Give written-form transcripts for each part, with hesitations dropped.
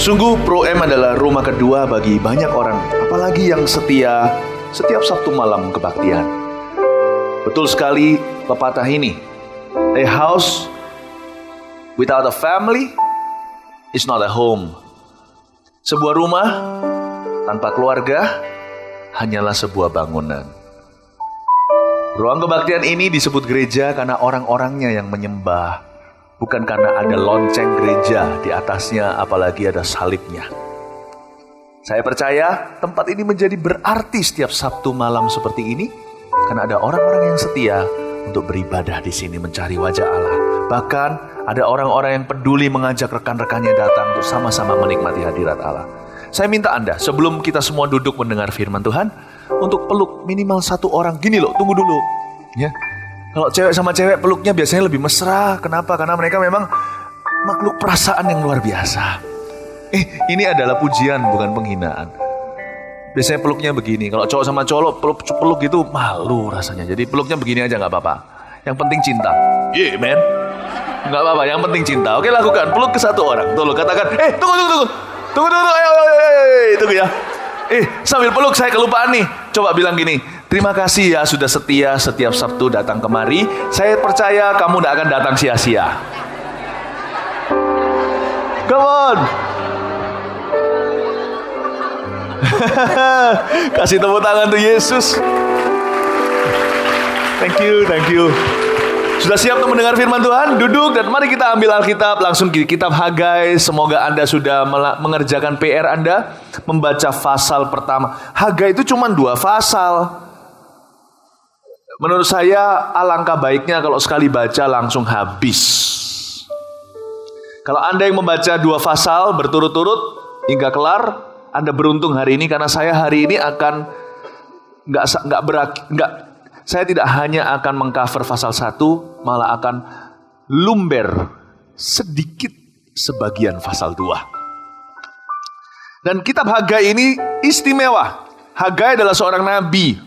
Sungguh Pro M adalah rumah kedua bagi banyak orang, apalagi yang setia setiap Sabtu malam kebaktian. Betul sekali pepatah ini, a house without a family is not a home. Sebuah rumah tanpa keluarga hanyalah sebuah bangunan. Ruang kebaktian ini disebut gereja karena orang-orangnya yang menyembah, bukan karena ada lonceng gereja di atasnya, apalagi ada salibnya. Saya percaya tempat ini menjadi berarti setiap Sabtu malam seperti ini, karena ada orang-orang yang setia untuk beribadah di sini mencari wajah Allah. Bahkan ada orang-orang yang peduli mengajak rekan-rekannya datang untuk sama-sama menikmati hadirat Allah. Saya minta Anda, sebelum kita semua duduk mendengar firman Tuhan, untuk peluk minimal satu orang. Gini loh, tunggu dulu. Ya. Kalau cewek sama cewek peluknya biasanya lebih mesra. Kenapa? Karena mereka memang makhluk perasaan yang luar biasa. Ini adalah pujian, bukan penghinaan. Biasanya peluknya begini. Kalau cowok sama cowok peluk gitu malu rasanya. Jadi peluknya begini aja gak apa-apa. Yang penting cinta. Yeah man. Gak apa-apa, yang penting cinta. Oke, lakukan. Peluk ke satu orang. Tolong katakan, tunggu. Tunggu, ayo. Tunggu ya. Sambil peluk saya kelupaan nih. Coba bilang gini, terima kasih ya sudah setia setiap Sabtu datang kemari. Saya percaya kamu tidak akan datang sia-sia. Come on. Kasih tepuk tangan untuk Yesus. Thank you. Sudah siap untuk mendengar firman Tuhan? Duduk dan mari kita ambil Alkitab langsung di kitab Hagai. Semoga Anda sudah mengerjakan PR Anda, membaca pasal pertama. Hagai itu cuma 2 pasal. Menurut saya alangkah baiknya kalau sekali baca langsung habis. Kalau Anda yang membaca 2 pasal berturut-turut hingga kelar, Anda beruntung hari ini, karena saya hari ini akan saya tidak hanya akan mengcover pasal 1, malah akan lumber sedikit sebagian pasal 2. Dan kitab Hagai ini istimewa. Hagai adalah seorang nabi.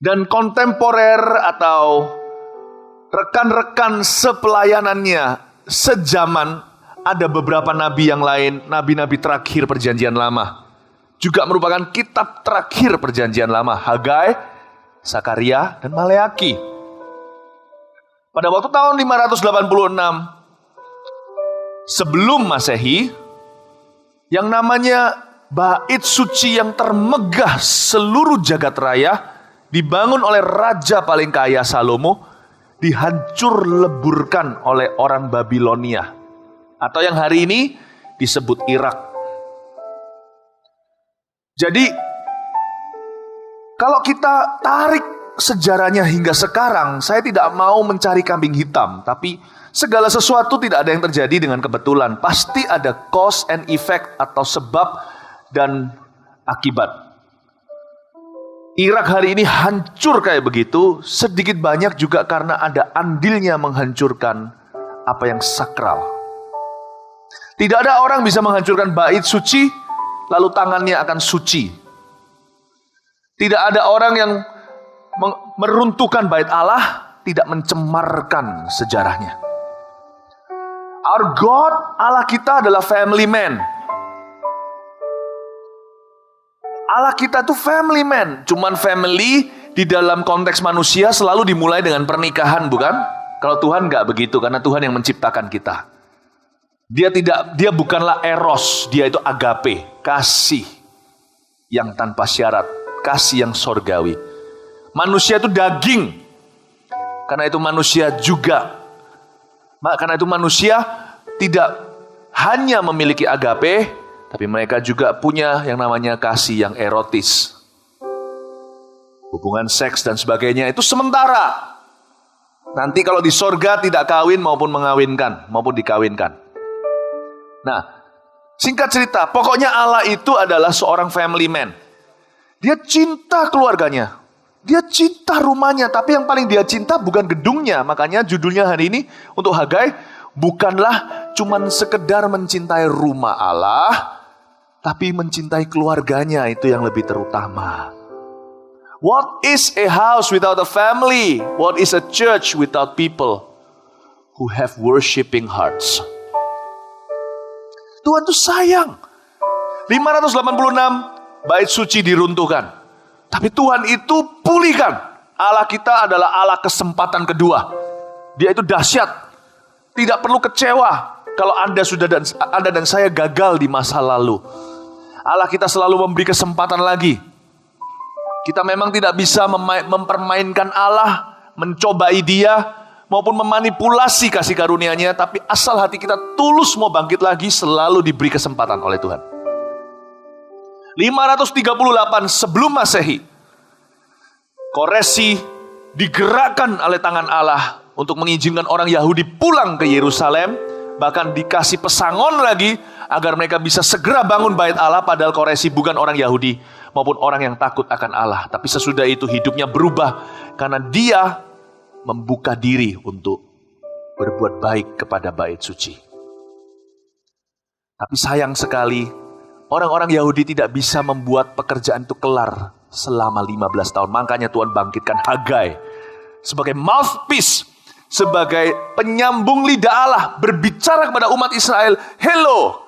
Dan kontemporer atau rekan-rekan sepelayanannya sejaman, ada beberapa nabi yang lain, nabi-nabi terakhir perjanjian lama. Juga merupakan kitab terakhir perjanjian lama. Hagai, Sakaria, dan Maleaki. Pada waktu tahun 586 sebelum Masehi, yang namanya bait suci yang termegah seluruh jagat raya dibangun oleh raja paling kaya Salomo, dihancur leburkan oleh orang Babilonia, atau yang hari ini disebut Irak. Jadi kalau kita tarik sejarahnya hingga sekarang, saya tidak mau mencari kambing hitam, tapi segala sesuatu tidak ada yang terjadi dengan kebetulan. Pasti ada cause and effect atau sebab dan akibat. Irak hari ini hancur kayak begitu, sedikit banyak juga karena ada andilnya menghancurkan apa yang sakral. Tidak ada orang bisa menghancurkan bait suci, lalu tangannya akan suci. Tidak ada orang yang meruntuhkan bait Allah, tidak mencemarkan sejarahnya. Our God, Allah kita adalah family man. Allah kita itu family man. Cuman family di dalam konteks manusia selalu dimulai dengan pernikahan, bukan? Kalau Tuhan enggak begitu, karena Tuhan yang menciptakan kita. Dia bukanlah eros, dia itu agape, kasih yang tanpa syarat. Kasih yang sorgawi. Manusia itu daging. Karena itu manusia juga. Karena itu manusia tidak hanya memiliki agape, tapi mereka juga punya yang namanya kasih yang erotis. Hubungan seks dan sebagainya itu sementara. Nanti kalau di sorga tidak kawin maupun mengawinkan, maupun dikawinkan. Nah, singkat cerita, pokoknya Allah itu adalah seorang family man. Dia cinta keluarganya. Dia cinta rumahnya. Tapi yang paling dia cinta bukan gedungnya. Makanya judulnya hari ini untuk Hagai, bukanlah cuman sekedar mencintai rumah Allah, tapi mencintai keluarganya, itu yang lebih terutama. What is a house without a family? What is a church without people who have worshiping hearts? Tuhan tuh sayang. 586 bait suci diruntuhkan. Tapi Tuhan itu pulihkan. Allah kita adalah Allah kesempatan kedua. Dia itu dahsyat. Tidak perlu kecewa kalau Anda dan saya gagal di masa lalu. Allah kita selalu memberi kesempatan lagi. Kita memang tidak bisa mempermainkan Allah, mencobai Dia, maupun memanipulasi kasih karunia-Nya, tapi asal hati kita tulus mau bangkit lagi, selalu diberi kesempatan oleh Tuhan. 538 sebelum Masehi, Koresi digerakkan oleh tangan Allah untuk mengizinkan orang Yahudi pulang ke Yerusalem, bahkan dikasih pesangon lagi agar mereka bisa segera bangun bait Allah, padahal Koresi bukan orang Yahudi maupun orang yang takut akan Allah. Tapi sesudah itu hidupnya berubah karena dia membuka diri untuk berbuat baik kepada bait suci. Tapi sayang sekali, orang-orang Yahudi tidak bisa membuat pekerjaan itu kelar selama 15 tahun. Makanya Tuhan bangkitkan Hagai sebagai mouthpiece, sebagai penyambung lidah Allah, berbicara kepada umat Israel. Hello,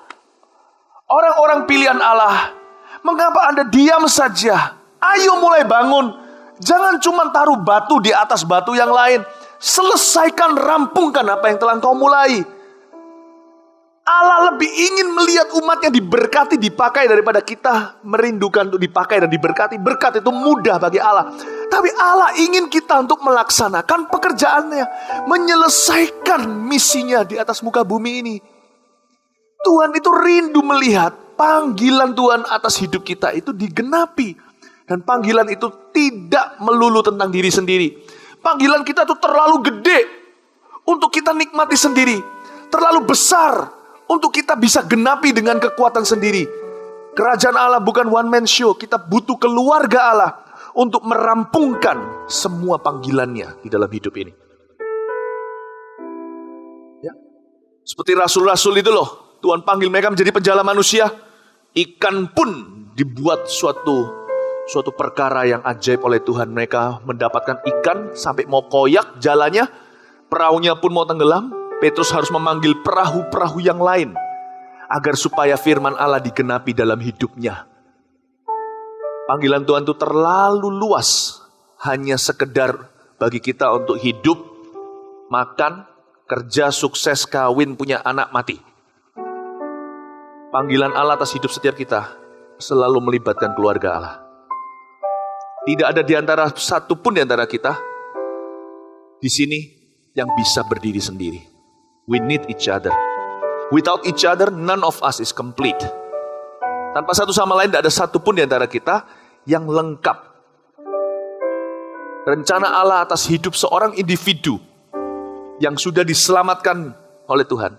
orang-orang pilihan Allah, mengapa Anda diam saja? Ayo mulai bangun. Jangan cuma taruh batu di atas batu yang lain. Selesaikan, rampungkan apa yang telah kau mulai. Allah lebih ingin melihat umatnya diberkati, dipakai, daripada kita merindukan untuk dipakai dan diberkati. Berkat itu mudah bagi Allah. Tapi Allah ingin kita untuk melaksanakan pekerjaannya, menyelesaikan misinya di atas muka bumi ini. Tuhan itu rindu melihat panggilan Tuhan atas hidup kita itu digenapi. Dan panggilan itu tidak melulu tentang diri sendiri. Panggilan kita itu terlalu gede untuk kita nikmati sendiri. Terlalu besar untuk kita bisa genapi dengan kekuatan sendiri. Kerajaan Allah bukan one man show. Kita butuh keluarga Allah untuk merampungkan semua panggilannya di dalam hidup ini. Ya. Seperti rasul-rasul itu loh. Tuhan panggil mereka menjadi penjala manusia. Ikan pun dibuat suatu perkara yang ajaib oleh Tuhan. Mereka mendapatkan ikan sampai mau koyak jalannya. Perahunya pun mau tenggelam. Petrus harus memanggil perahu-perahu yang lain agar supaya firman Allah digenapi dalam hidupnya. Panggilan Tuhan itu terlalu luas. Hanya sekedar bagi kita untuk hidup, makan, kerja, sukses, kawin, punya anak, mati. Panggilan Allah atas hidup setiap kita selalu melibatkan keluarga Allah. Tidak ada di antara satupun di antara kita di sini yang bisa berdiri sendiri. We need each other. Without each other, none of us is complete. Tanpa satu sama lain, tidak ada satupun di antara kita yang lengkap. Rencana Allah atas hidup seorang individu yang sudah diselamatkan oleh Tuhan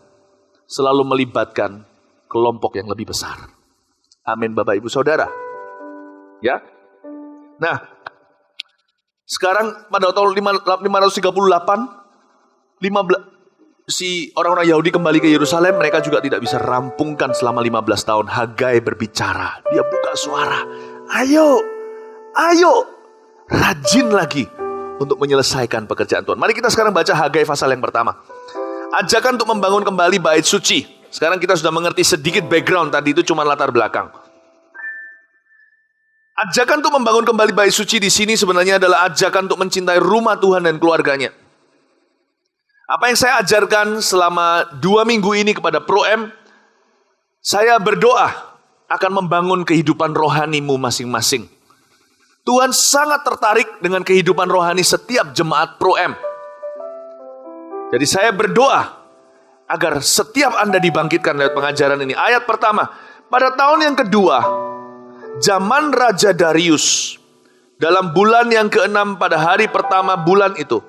selalu melibatkan kelompok yang lebih besar. Amin, Bapak Ibu Saudara. Ya. Nah, sekarang pada tahun 538, si orang-orang Yahudi kembali ke Yerusalem. Mereka juga tidak bisa rampungkan selama 15 tahun. Hagai berbicara, dia buka suara. Ayo, rajin lagi untuk menyelesaikan pekerjaan Tuhan. Mari kita sekarang baca Hagai pasal yang pertama. Ajakan untuk membangun kembali bait suci. Sekarang kita sudah mengerti sedikit background, tadi itu cuma latar belakang. Ajakan untuk membangun kembali bait suci di sini sebenarnya adalah ajakan untuk mencintai rumah Tuhan dan keluarganya. Apa yang saya ajarkan selama 2 minggu ini kepada Pro-M, saya berdoa akan membangun kehidupan rohanimu masing-masing. Tuhan sangat tertarik dengan kehidupan rohani setiap jemaat Pro-M. Jadi saya berdoa agar setiap Anda dibangkitkan lewat pengajaran ini. Ayat pertama, pada tahun yang kedua, zaman Raja Darius, dalam bulan yang ke-6 pada hari pertama bulan itu,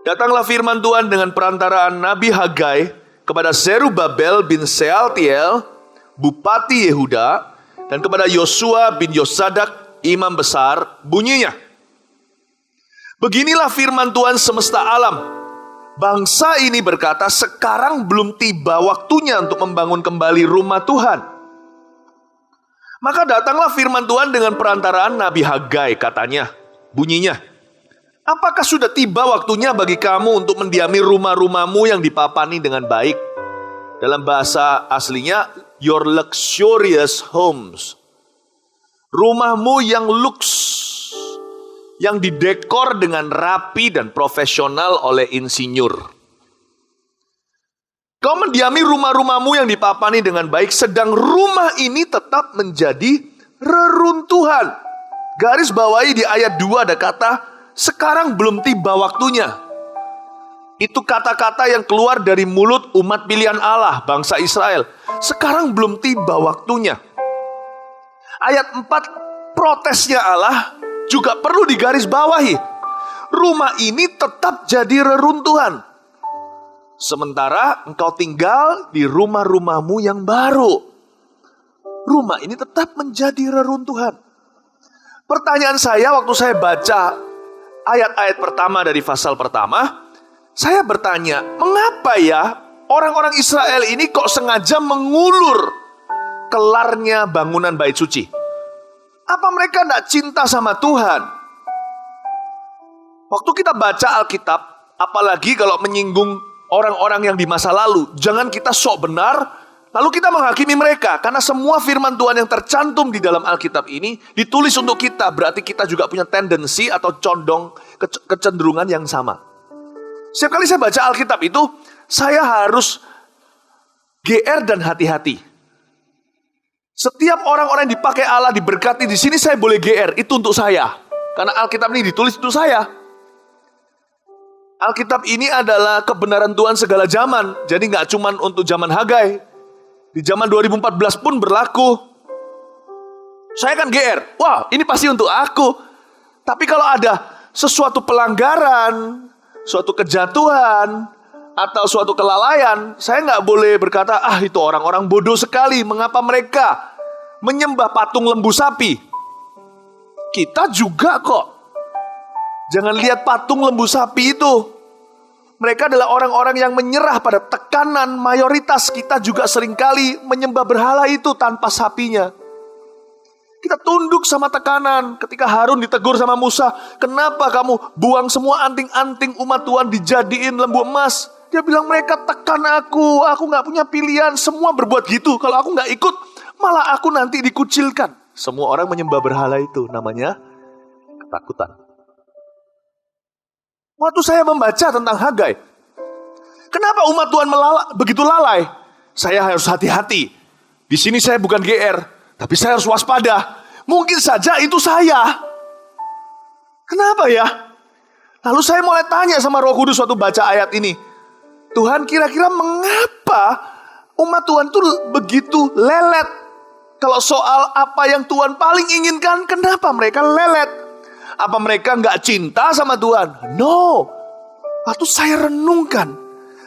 datanglah firman Tuhan dengan perantaraan Nabi Hagai kepada Zerubabel bin Sealtiel, Bupati Yehuda, dan kepada Yosua bin Yosadak, imam besar. Bunyinya, beginilah firman Tuhan semesta alam. Bangsa ini berkata, sekarang belum tiba waktunya untuk membangun kembali rumah Tuhan. Maka datanglah firman Tuhan dengan perantaraan Nabi Hagai, katanya, bunyinya, apakah sudah tiba waktunya bagi kamu untuk mendiami rumah-rumahmu yang dipapani dengan baik? Dalam bahasa aslinya, your luxurious homes. Rumahmu yang luks, yang didekor dengan rapi dan profesional oleh insinyur. Kau mendiami rumah-rumahmu yang dipapani dengan baik, sedang rumah ini tetap menjadi reruntuhan. Garis bawahi di ayat 2 ada kata, sekarang belum tiba waktunya. Itu kata-kata yang keluar dari mulut umat pilihan Allah, bangsa Israel. Sekarang belum tiba waktunya. Ayat 4, protesnya Allah juga perlu digaris bawahi. Rumah ini tetap jadi reruntuhan. Sementara engkau tinggal di rumah-rumahmu yang baru. Rumah ini tetap menjadi reruntuhan. Pertanyaan saya waktu saya baca ayat-ayat pertama dari pasal pertama, saya bertanya, mengapa ya orang-orang Israel ini kok sengaja mengulur kelarnya bangunan bait suci? Apa mereka tidak cinta sama Tuhan? Waktu kita baca Alkitab, apalagi kalau menyinggung orang-orang yang di masa lalu, jangan kita sok benar, lalu kita menghakimi mereka. Karena semua firman Tuhan yang tercantum di dalam Alkitab ini ditulis untuk kita, berarti kita juga punya tendensi atau kecenderungan yang sama. Setiap kali saya baca Alkitab itu, saya harus GR dan hati-hati. Setiap orang-orang yang dipakai Allah, diberkati di sini, saya boleh GR, itu untuk saya. Karena Alkitab ini ditulis untuk saya. Alkitab ini adalah kebenaran Tuhan segala zaman. Jadi gak cuma untuk zaman Hagai. Di zaman 2014 pun berlaku. Saya kan GR. Wah, ini pasti untuk aku. Tapi kalau ada sesuatu pelanggaran, suatu kejatuhan, atau suatu kelalaian, saya gak boleh berkata, itu orang-orang bodoh sekali. Mengapa mereka menyembah patung lembu sapi? Kita juga kok. Jangan lihat patung lembu sapi itu. Mereka adalah orang-orang yang menyerah pada tekanan mayoritas. Kita juga seringkali menyembah berhala itu tanpa sapinya. Kita tunduk sama tekanan. Ketika Harun ditegur sama Musa, kenapa kamu buang semua anting-anting umat Tuhan dijadiin lembu emas? Dia bilang, mereka tekan aku gak punya pilihan. Semua berbuat gitu. Kalau aku gak ikut, malah aku nanti dikucilkan. Semua orang menyembah berhala itu. Namanya ketakutan. Waktu saya membaca tentang Hagai, kenapa umat Tuhan begitu lalai? Saya harus hati-hati. Di sini saya bukan GR, tapi saya harus waspada. Mungkin saja itu saya. Kenapa ya? Lalu saya mulai tanya sama Roh Kudus waktu baca ayat ini. Tuhan, kira-kira mengapa umat Tuhan itu begitu lelet? Kalau soal apa yang Tuhan paling inginkan, kenapa mereka lelet? Apa mereka gak cinta sama Tuhan? No. Waktu saya renungkan,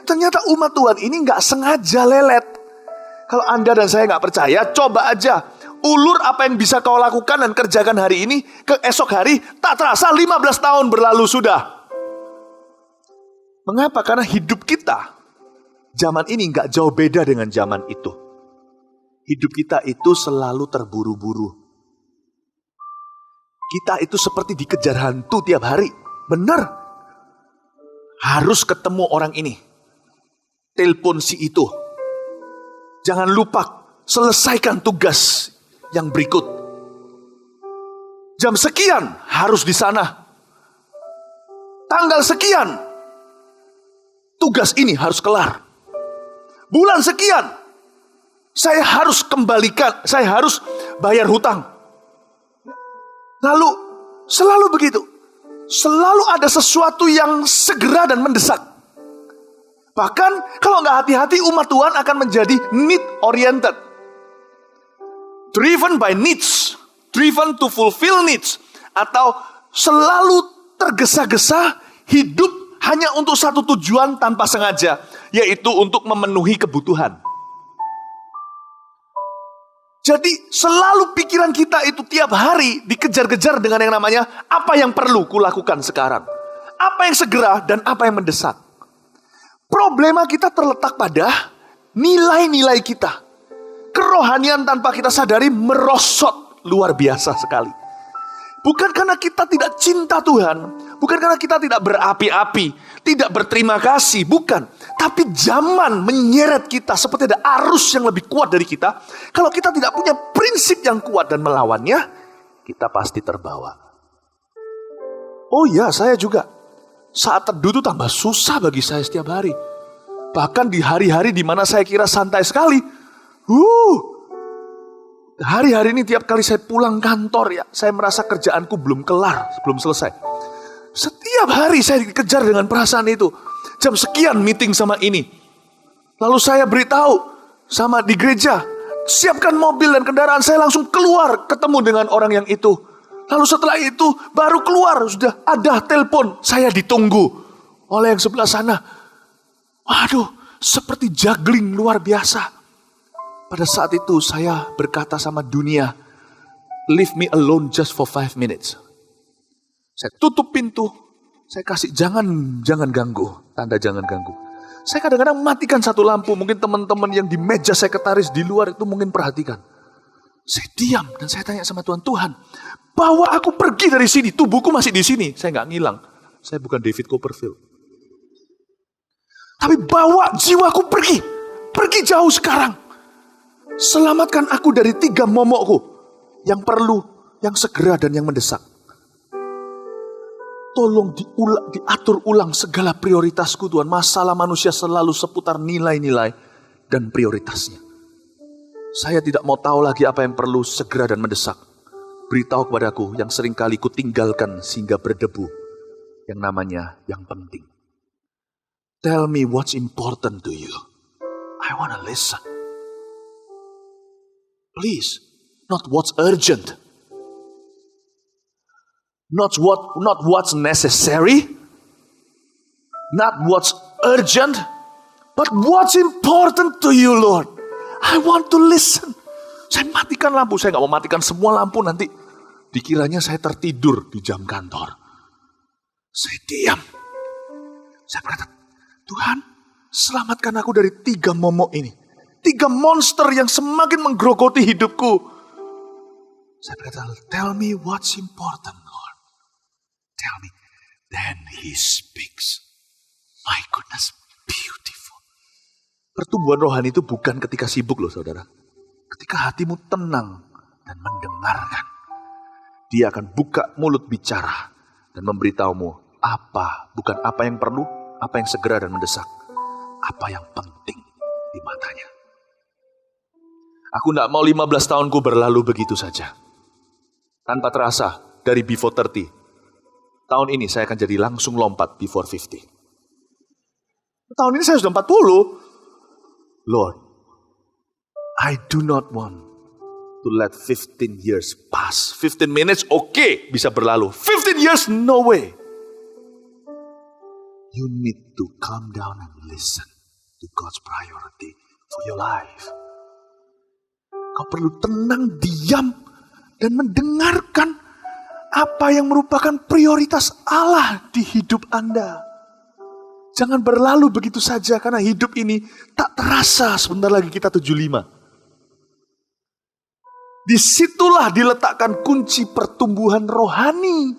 ternyata umat Tuhan ini gak sengaja lelet. Kalau Anda dan saya gak percaya, coba aja ulur apa yang bisa kau lakukan dan kerjakan hari ini ke esok hari. Tak terasa 15 tahun berlalu sudah. Mengapa? Karena hidup kita zaman ini gak jauh beda dengan zaman itu. Hidup kita itu selalu terburu-buru. Kita itu seperti dikejar hantu tiap hari. Benar. Harus ketemu orang ini. Telepon si itu. Jangan lupa selesaikan tugas yang berikut. Jam sekian harus di sana. Tanggal sekian tugas ini harus kelar. Bulan sekian saya harus kembalikan, saya harus bayar hutang. Lalu selalu begitu. Selalu ada sesuatu yang segera dan mendesak. Bahkan kalau nggak hati-hati, umat Tuhan akan menjadi need oriented. Driven by needs. Driven to fulfill needs. Atau selalu tergesa-gesa hidup hanya untuk satu tujuan tanpa sengaja. Yaitu untuk memenuhi kebutuhan. Jadi selalu pikiran kita itu tiap hari dikejar-kejar dengan yang namanya apa yang perlu kulakukan sekarang. Apa yang segera dan apa yang mendesak. Problema kita terletak pada nilai-nilai kita. Kerohanian tanpa kita sadari merosot luar biasa sekali. Bukan karena kita tidak cinta Tuhan, bukan karena kita tidak berapi-api, tidak berterima kasih, bukan. Tapi zaman menyeret kita seperti ada arus yang lebih kuat dari kita. Kalau kita tidak punya prinsip yang kuat dan melawannya, kita pasti terbawa. Oh ya, saya juga. Saat teduh itu tambah susah bagi saya setiap hari. Bahkan di hari-hari di mana saya kira santai sekali. Hari-hari ini tiap kali saya pulang kantor ya, saya merasa kerjaanku belum kelar, belum selesai. Setiap hari saya dikejar dengan perasaan itu. Jam sekian meeting sama ini. Lalu saya beritahu sama di gereja, siapkan mobil dan kendaraan, saya langsung keluar ketemu dengan orang yang itu. Lalu setelah itu baru keluar, sudah ada telepon, saya ditunggu oleh yang sebelah sana. Waduh, seperti juggling luar biasa. Pada saat itu saya berkata sama dunia, leave me alone just for 5 minutes. Saya tutup pintu, saya kasih jangan ganggu, tanda jangan ganggu. Saya kadang-kadang matikan satu lampu, mungkin teman-teman yang di meja sekretaris di luar itu mungkin perhatikan. Saya diam dan saya tanya sama Tuhan, Tuhan, bawa aku pergi dari sini, tubuhku masih di sini, saya nggak ngilang. Saya bukan David Copperfield. Tapi bawa jiwaku pergi jauh sekarang. Selamatkan aku dari 3 momokku yang perlu, yang segera dan yang mendesak. Tolong diatur ulang segala prioritasku Tuhan. Masalah manusia selalu seputar nilai-nilai dan prioritasnya. Saya tidak mau tahu lagi apa yang perlu segera dan mendesak. Beritahu kepadaku yang seringkali ku tinggalkan sehingga berdebu. Yang namanya yang penting. Tell me what's important to you. I wanna listen. Please, not what's urgent. Not what's necessary. Not what's urgent. But what's important to you, Lord. I want to listen. Saya matikan lampu. Saya gak mau matikan semua lampu nanti. Dikiranya saya tertidur di jam kantor. Saya diam. Saya berkata, Tuhan, selamatkan aku dari 3 momok ini. 3 monster yang semakin menggerogoti hidupku. Saya berkata, tell me what's important, Lord. Tell me. Then he speaks. My goodness, beautiful. Pertumbuhan rohani itu bukan ketika sibuk loh saudara. Ketika hatimu tenang dan mendengarkan. Dia akan buka mulut bicara dan memberitahumu bukan apa yang perlu, apa yang segera dan mendesak. Apa yang penting di matanya. Aku tidak mau 15 tahunku berlalu begitu saja. Tanpa terasa, dari before 30. Tahun ini saya akan jadi langsung lompat before 50. Tahun ini saya sudah 40. Lord, I do not want to let 15 years pass. 15 minutes, okay, bisa berlalu. 15 years, no way. You need to calm down and listen to God's priority for your life. Kau perlu tenang, diam, dan mendengarkan apa yang merupakan prioritas Allah di hidup Anda. Jangan berlalu begitu saja, karena hidup ini tak terasa sebentar lagi kita 75. Disitulah diletakkan kunci pertumbuhan rohani.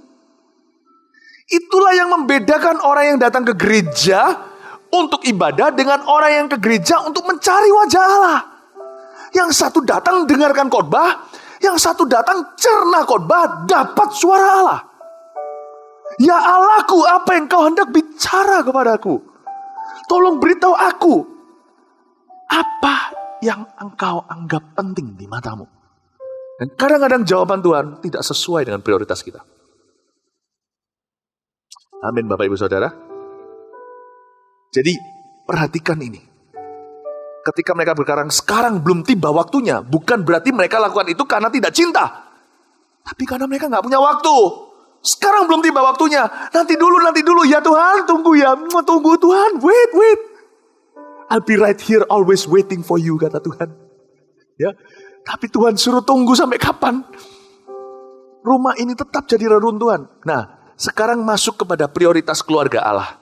Itulah yang membedakan orang yang datang ke gereja untuk ibadah dengan orang yang ke gereja untuk mencari wajah Allah. Yang satu datang dengarkan khotbah, yang satu datang cerna khotbah, dapat suara Allah. Ya Allahku, apa yang kau hendak bicara kepadaku? Tolong beritahu aku, apa yang engkau anggap penting di matamu? Dan kadang-kadang jawaban Tuhan tidak sesuai dengan prioritas kita. Amin Bapak Ibu Saudara. Jadi perhatikan ini. Ketika mereka berkata sekarang belum tiba waktunya, bukan berarti mereka lakukan itu karena tidak cinta. Tapi karena mereka gak punya waktu. Sekarang belum tiba waktunya. Nanti dulu. Ya Tuhan, tunggu ya. Tunggu Tuhan, wait. I'll be right here always waiting for you, kata Tuhan. Ya, tapi Tuhan suruh tunggu sampai kapan? Rumah ini tetap jadi reruntuhan. Nah, sekarang masuk kepada prioritas keluarga Allah.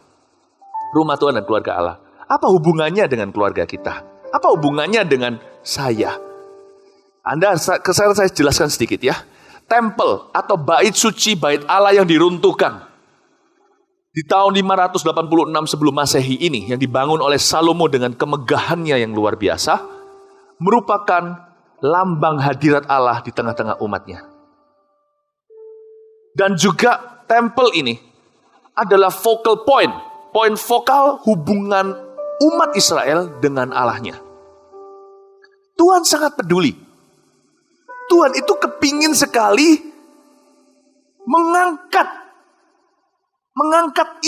Rumah Tuhan dan keluarga Allah. Apa hubungannya dengan keluarga kita? Apa hubungannya dengan saya? Saya jelaskan sedikit ya. tempel atau bait suci, bait Allah yang diruntuhkan di tahun 586 sebelum Masehi ini, yang dibangun oleh Salomo dengan kemegahannya yang luar biasa, merupakan lambang hadirat Allah di tengah-tengah umatnya. Dan juga tempel ini adalah focal point, poin vokal hubungan umat Israel dengan Allahnya. Tuhan sangat peduli. Tuhan itu kepingin sekali mengangkat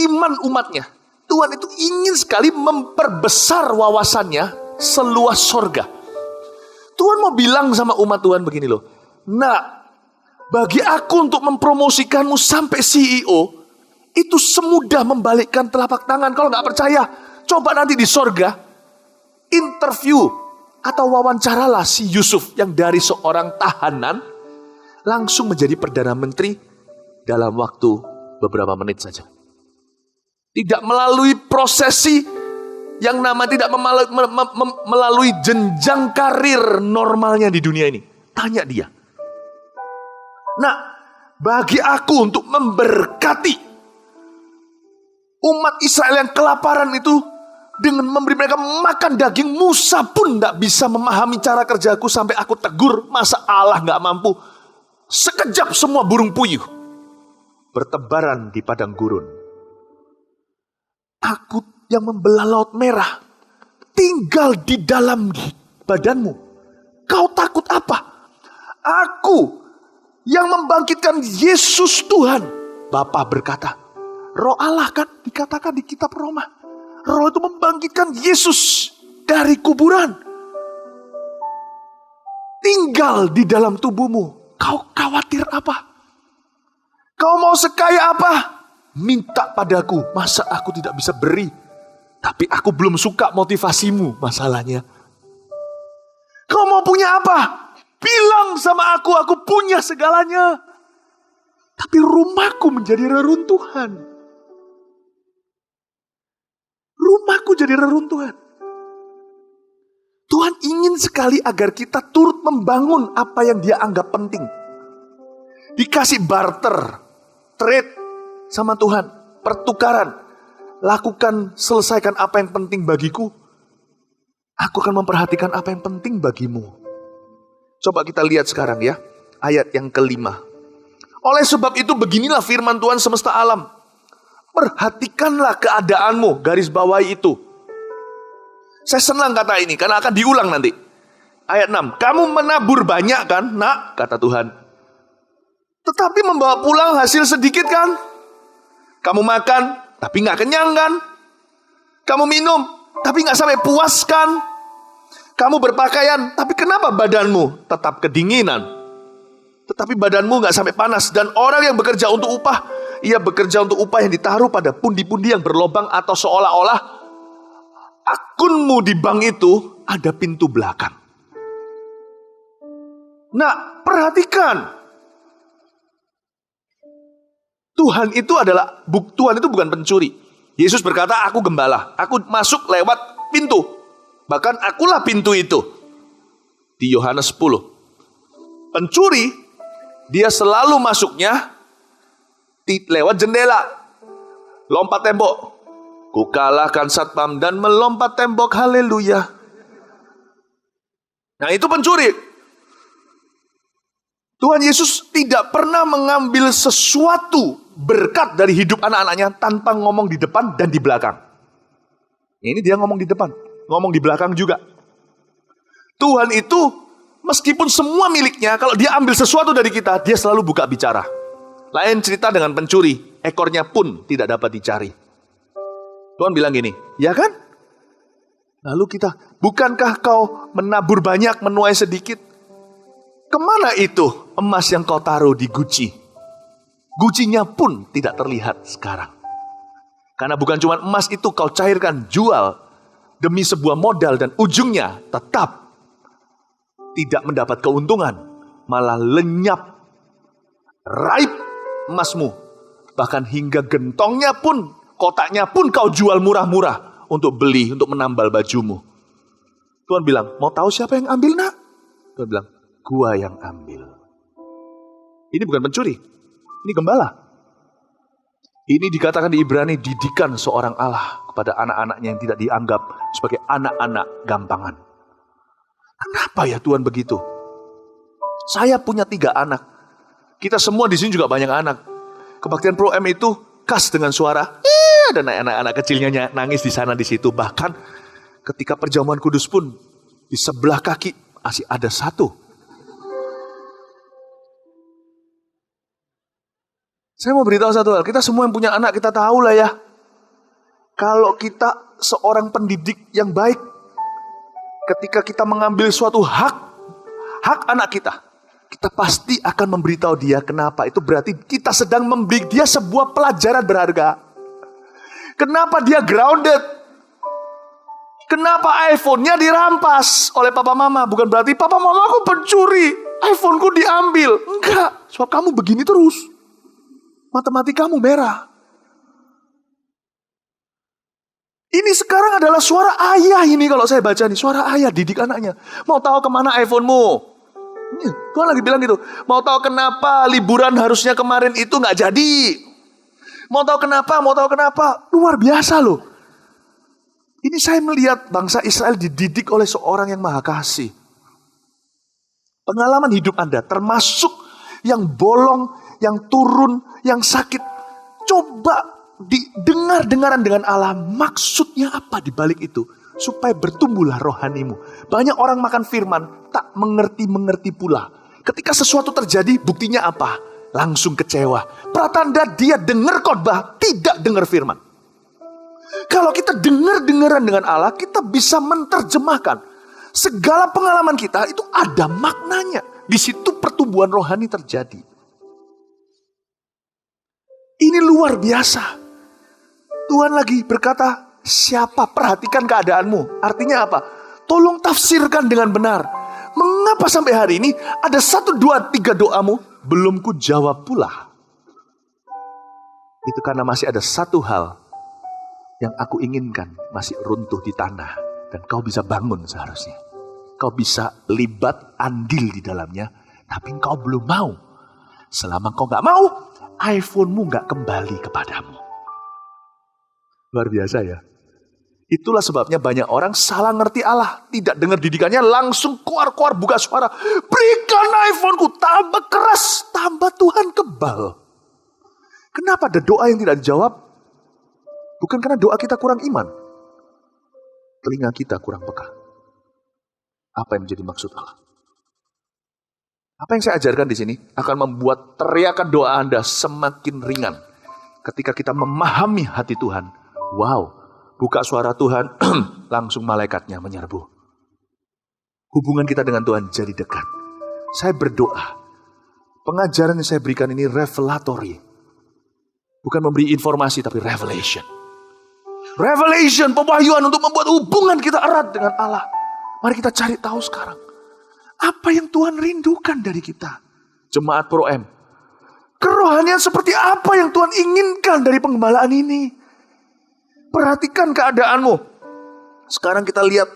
iman umatnya. Tuhan itu ingin sekali memperbesar wawasannya seluas sorga. Tuhan mau bilang sama umat Tuhan begini loh. Nah, bagi aku untuk mempromosikanmu sampai CEO, itu semudah membalikkan telapak tangan. Kalau nggak percaya, coba nanti di sorga, interview atau wawancaralah si Yusuf yang dari seorang tahanan langsung menjadi Perdana Menteri dalam waktu beberapa menit saja. Tidak melalui prosesi yang tidak melalui jenjang karir normalnya di dunia ini. Tanya dia. Nah, bagi aku untuk memberkati umat Israel yang kelaparan itu dengan memberi mereka makan daging, Musa pun tidak bisa memahami cara kerjaku sampai aku tegur. Masa Allah nggak mampu? Sekejap semua burung puyuh bertebaran di padang gurun. Aku yang membelah Laut Merah tinggal di dalam badanmu. Kau takut apa? Aku yang membangkitkan Yesus Tuhan. Bapa berkata, Roh Allah kan dikatakan di kitab Roma. Roh itu membangkitkan Yesus dari kuburan. Tinggal di dalam tubuhmu. Kau khawatir apa? Kau mau sekaya apa? Minta padaku. Masa aku tidak bisa beri? Tapi aku belum suka motivasimu, masalahnya. Kau mau punya apa? Bilang sama aku punya segalanya. Tapi rumahku menjadi reruntuhan. Rumahku jadi reruntuhan. Tuhan ingin sekali agar kita turut membangun apa yang Dia anggap penting. Dikasih barter, trade sama Tuhan, pertukaran. Lakukan, selesaikan apa yang penting bagiku. Aku akan memperhatikan apa yang penting bagimu. Coba kita lihat sekarang ya, ayat yang kelima. Oleh sebab itu beginilah firman Tuhan semesta alam. Perhatikanlah keadaanmu, garis bawahi itu. Saya senang kata ini, karena akan diulang nanti. Ayat 6, kamu menabur banyak kan, nak, kata Tuhan. Tetapi membawa pulang hasil sedikit kan? Kamu makan, tapi gak kenyang kan? Kamu minum, tapi gak sampai puas kan? Kamu berpakaian, tapi kenapa badanmu tetap kedinginan? Tetapi badanmu gak sampai panas. Dan orang yang bekerja untuk upah, ia bekerja untuk upah yang ditaruh pada pundi-pundi yang berlobang, atau seolah-olah akunmu di bank itu ada pintu belakang. Nah, perhatikan. Tuhan itu bukan pencuri. Yesus berkata, aku gembala. Aku masuk lewat pintu. Bahkan akulah pintu itu. Di Yohanes 10. Pencuri, dia selalu masuknya lewat jendela. Lompat tembok. Ku kalahkan satpam dan melompat tembok, haleluya. Nah, itu pencuri. Tuhan Yesus tidak pernah mengambil sesuatu berkat dari hidup anak-anaknya tanpa ngomong di depan dan di belakang. Ini dia ngomong di depan, ngomong di belakang juga. Tuhan itu meskipun semua miliknya, kalau dia ambil sesuatu dari kita, dia selalu buka bicara. Lain cerita dengan pencuri, ekornya pun tidak dapat dicari. Tuhan bilang gini, ya kan? Lalu kita, bukankah kau menabur banyak, menuai sedikit? Kemana itu emas yang kau taruh di guci? Gucinya pun tidak terlihat sekarang. Karena bukan cuma emas itu kau cairkan, jual demi sebuah modal, dan ujungnya tetap tidak mendapat keuntungan, malah lenyap, raib emasmu. Bahkan hingga gentongnya pun, kotaknya pun kau jual murah-murah untuk beli, untuk menambal bajumu. Tuhan bilang, mau tahu siapa yang ambil, nak? Tuhan bilang, gua yang ambil. Ini bukan pencuri, ini gembala. Ini dikatakan di Ibrani, didikan seorang Allah kepada anak-anaknya yang tidak dianggap sebagai anak-anak gampangan. Kenapa ya Tuhan begitu? Saya punya 3 anak. Kita semua di sini juga banyak anak. Kebaktian Pro M itu khas dengan suara. Dan anak-anak kecilnya nangis di sana di situ. Bahkan ketika perjamuan kudus pun di sebelah kaki masih ada 1. Saya mau beritahu satu hal, kita semua yang punya anak, kita tahu lah ya. Kalau kita seorang pendidik yang baik, ketika kita mengambil suatu hak anak kita pasti akan memberitahu dia kenapa. Itu berarti kita sedang memberi dia sebuah pelajaran berharga. Kenapa dia grounded? Kenapa iPhone-nya dirampas oleh papa mama? Bukan berarti papa mama aku pencuri, iPhone-ku diambil. Enggak, sebab kamu begini terus. Matematikamu merah. Ini sekarang adalah suara ayah ini kalau saya baca nih. Suara ayah didik anaknya. Mau tahu kemana iPhone-mu? Tuhan lagi bilang gitu. Mau tahu kenapa liburan harusnya kemarin itu gak jadi? Mau tahu kenapa? Luar biasa loh. Ini saya melihat bangsa Israel dididik oleh seorang yang maha kasih. Pengalaman hidup Anda termasuk yang bolong, yang turun, yang sakit. Coba didengar-dengaran dengan Allah. Maksudnya apa di balik itu? Supaya bertumbuhlah rohanimu. Banyak orang makan firman, tak mengerti pula. Ketika sesuatu terjadi, buktinya apa? Langsung kecewa. Pratanda dia dengar khotbah, tidak dengar firman. Kalau kita dengar-dengaran dengan Allah, kita bisa menerjemahkan. Segala pengalaman kita itu ada maknanya. Di situ pertumbuhan rohani terjadi. Ini luar biasa. Tuhan lagi berkata, siapa perhatikan keadaanmu. Artinya apa? Tolong tafsirkan dengan benar. Mengapa sampai hari ini ada 1, 2, 3 doamu belum ku jawab pula? Itu karena masih ada satu hal yang aku inginkan masih runtuh di tanah. Dan kau bisa bangun seharusnya. Kau bisa libat andil di dalamnya. Tapi kau belum mau. Selama kau gak mau, iPhone-mu gak kembali kepadamu. Luar biasa ya. Itulah sebabnya banyak orang salah ngerti Allah. Tidak dengar didikannya, langsung keluar buka suara. Berikan iPhone-ku, tambah keras, tambah Tuhan kebal. Kenapa ada doa yang tidak dijawab? Bukan karena doa kita kurang iman. Telinga kita kurang peka. Apa yang menjadi maksud Allah? Apa yang saya ajarkan di sini akan membuat teriakan doa Anda semakin ringan. Ketika kita memahami hati Tuhan. Wow, buka suara Tuhan, langsung malaikatnya menyerbu. Hubungan kita dengan Tuhan jadi dekat. Saya berdoa. Pengajaran yang saya berikan ini revelatory. Bukan memberi informasi, tapi revelation. Revelation, pewahyuan untuk membuat hubungan kita erat dengan Allah. Mari kita cari tahu sekarang. Apa yang Tuhan rindukan dari kita? Jemaat Pro M. Kerohanian seperti apa yang Tuhan inginkan dari penggembalaan ini? Perhatikan keadaanmu. Sekarang kita lihat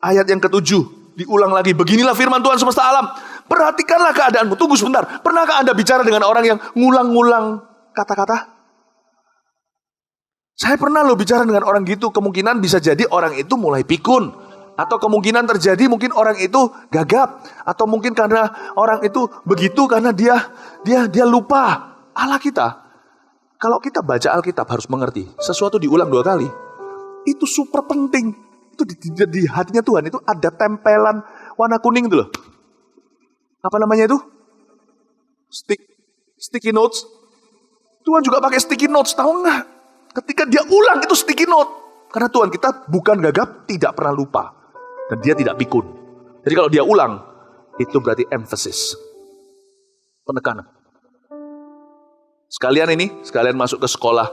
ayat yang ke-7. Diulang lagi. Beginilah firman Tuhan semesta alam. Perhatikanlah keadaanmu. Tunggu sebentar. Pernahkah Anda bicara dengan orang yang ngulang-ngulang kata-kata? Saya pernah loh bicara dengan orang gitu. Kemungkinan bisa jadi orang itu mulai pikun. Atau kemungkinan terjadi mungkin orang itu gagap. Atau mungkin karena orang itu begitu karena dia lupa Allah kita. Kalau kita baca Alkitab harus mengerti. Sesuatu diulang 2 kali. Itu super penting. Itu di hatinya Tuhan itu ada tempelan warna kuning itu loh. Apa namanya itu? Sticky notes. Tuhan juga pakai sticky notes, tahu nggak? Ketika dia ulang itu sticky note. Karena Tuhan kita bukan gagap, tidak pernah lupa. Dan dia tidak pikun. Jadi kalau dia ulang, itu berarti emphasis. Penekanan. Sekalian masuk ke sekolah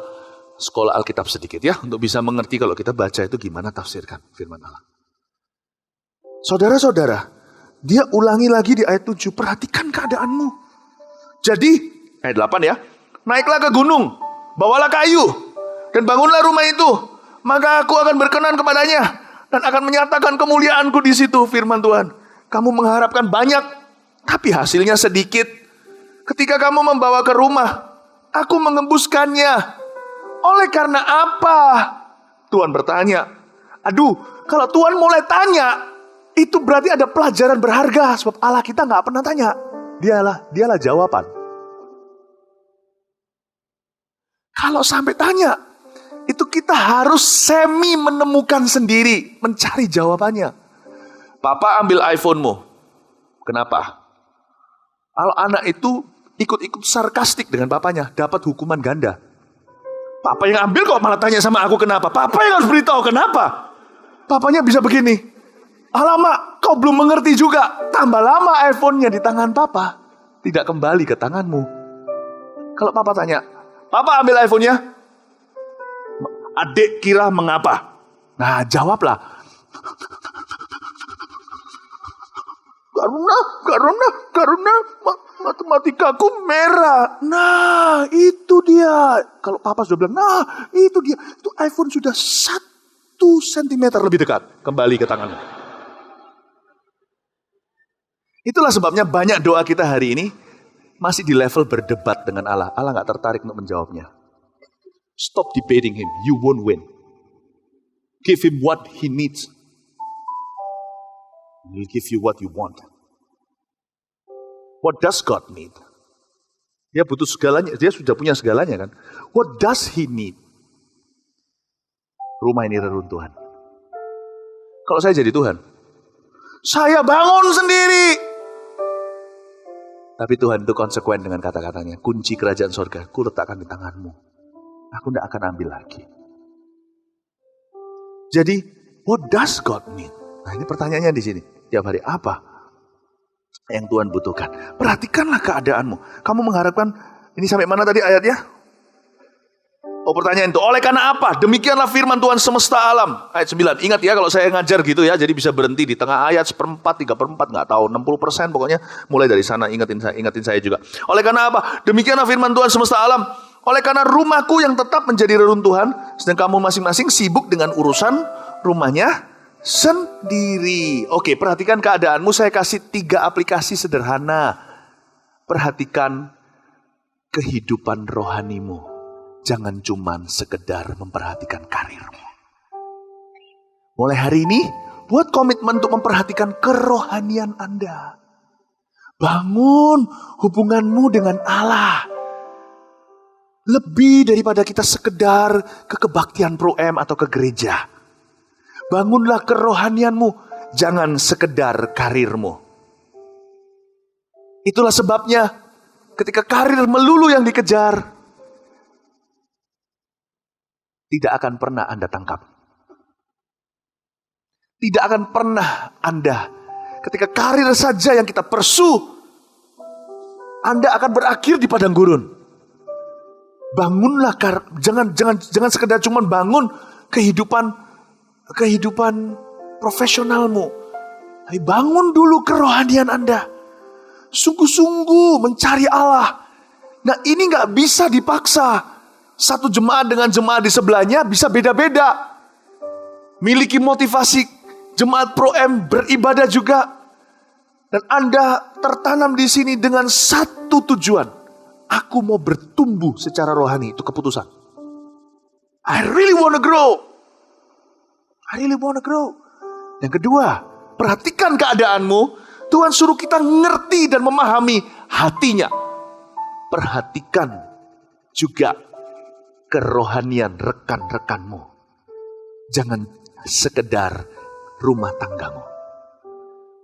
Alkitab sedikit ya. Untuk bisa mengerti kalau kita baca itu gimana tafsirkan firman Allah. Saudara-saudara, dia ulangi lagi di ayat 7. Perhatikan keadaanmu. Jadi, ayat 8 ya. Naiklah ke gunung, bawalah kayu, dan bangunlah rumah itu. Maka aku akan berkenan kepadanya. Dan akan menyatakan kemuliaanku di situ, firman Tuhan. Kamu mengharapkan banyak, tapi hasilnya sedikit. Ketika kamu membawa ke rumah, aku mengembuskannya. Oleh karena apa? Tuhan bertanya. Aduh, kalau Tuhan mulai tanya, itu berarti ada pelajaran berharga. Sebab Allah kita gak pernah tanya. Dialah jawaban. Kalau sampai tanya, itu kita harus semi menemukan sendiri, mencari jawabannya. Papa ambil iPhone-mu. Kenapa? Kalau anak itu ikut-ikut sarkastik dengan papanya, dapat hukuman ganda. Papa yang ambil kok malah tanya sama aku kenapa? Papa yang harus beritahu kenapa. Papanya bisa begini. Alamak, kau belum mengerti juga. Tambah lama iPhone-nya di tangan papa, tidak kembali ke tanganmu. Kalau papa tanya, Papa ambil iPhone-nya. Adik kira mengapa? Nah, jawablah. Karena matematikaku merah. Nah, itu dia. Kalau papa sudah bilang, nah, itu dia. Itu iPhone sudah 1 sentimeter lebih dekat kembali ke tanganmu. Itulah sebabnya banyak doa kita hari ini masih di level berdebat dengan Allah. Allah gak tertarik untuk menjawabnya. Stop debating him. You won't win. Give him what he needs. He'll give you what you want. What does God need? Dia butuh segalanya. Dia sudah punya segalanya kan. What does he need? Rumah ini reruntuhan. Kalau saya jadi Tuhan, saya bangun sendiri. Tapi Tuhan itu konsekuen dengan kata-katanya. Kunci kerajaan sorga, ku letakkan di tanganmu. Aku tidak akan ambil lagi. Jadi, what does God need? Nah, ini pertanyaannya di sini. Tiap hari, apa yang Tuhan butuhkan? Perhatikanlah keadaanmu. Kamu mengharapkan, ini sampai mana tadi ayatnya? Oh, pertanyaan itu, oleh karena apa? Demikianlah firman Tuhan semesta alam. Ayat 9, ingat ya kalau saya ngajar gitu ya, jadi bisa berhenti di tengah ayat, 1/4, 3/4, gak tahu, 60%, pokoknya mulai dari sana, ingatin saya juga. Oleh karena apa? Demikianlah firman Tuhan semesta alam. Oleh karena rumahku yang tetap menjadi reruntuhan, sedang kamu masing-masing sibuk dengan urusan rumahnya sendiri. Oke, perhatikan keadaanmu, saya kasih 3 aplikasi sederhana. Perhatikan kehidupan rohanimu. Jangan cuman sekedar memperhatikan karirmu. Mulai hari ini, buat komitmen untuk memperhatikan kerohanian Anda. Bangun hubunganmu dengan Allah. Lebih daripada kita sekedar ke kebaktian pro-M atau ke gereja. Bangunlah kerohanianmu, jangan sekedar karirmu. Itulah sebabnya ketika karir melulu yang dikejar, tidak akan pernah Anda tangkap. Tidak akan pernah Anda, ketika karir saja yang kita pursue, Anda akan berakhir di padang gurun. Bangunlah, jangan sekedar cuma bangun kehidupan profesionalmu. Tapi bangun dulu kerohanian Anda. Sungguh-sungguh mencari Allah. Nah, ini gak bisa dipaksa. Satu jemaat dengan jemaat di sebelahnya bisa beda-beda. Miliki motivasi jemaat pro-M beribadah juga. Dan Anda tertanam di sini dengan satu tujuan. Aku mau bertumbuh secara rohani. Itu keputusan. I really wanna grow. I really wanna grow. Yang kedua, perhatikan keadaanmu. Tuhan suruh kita ngerti dan memahami hatinya. Perhatikan juga kerohanian rekan-rekanmu. Jangan sekedar rumah tanggamu.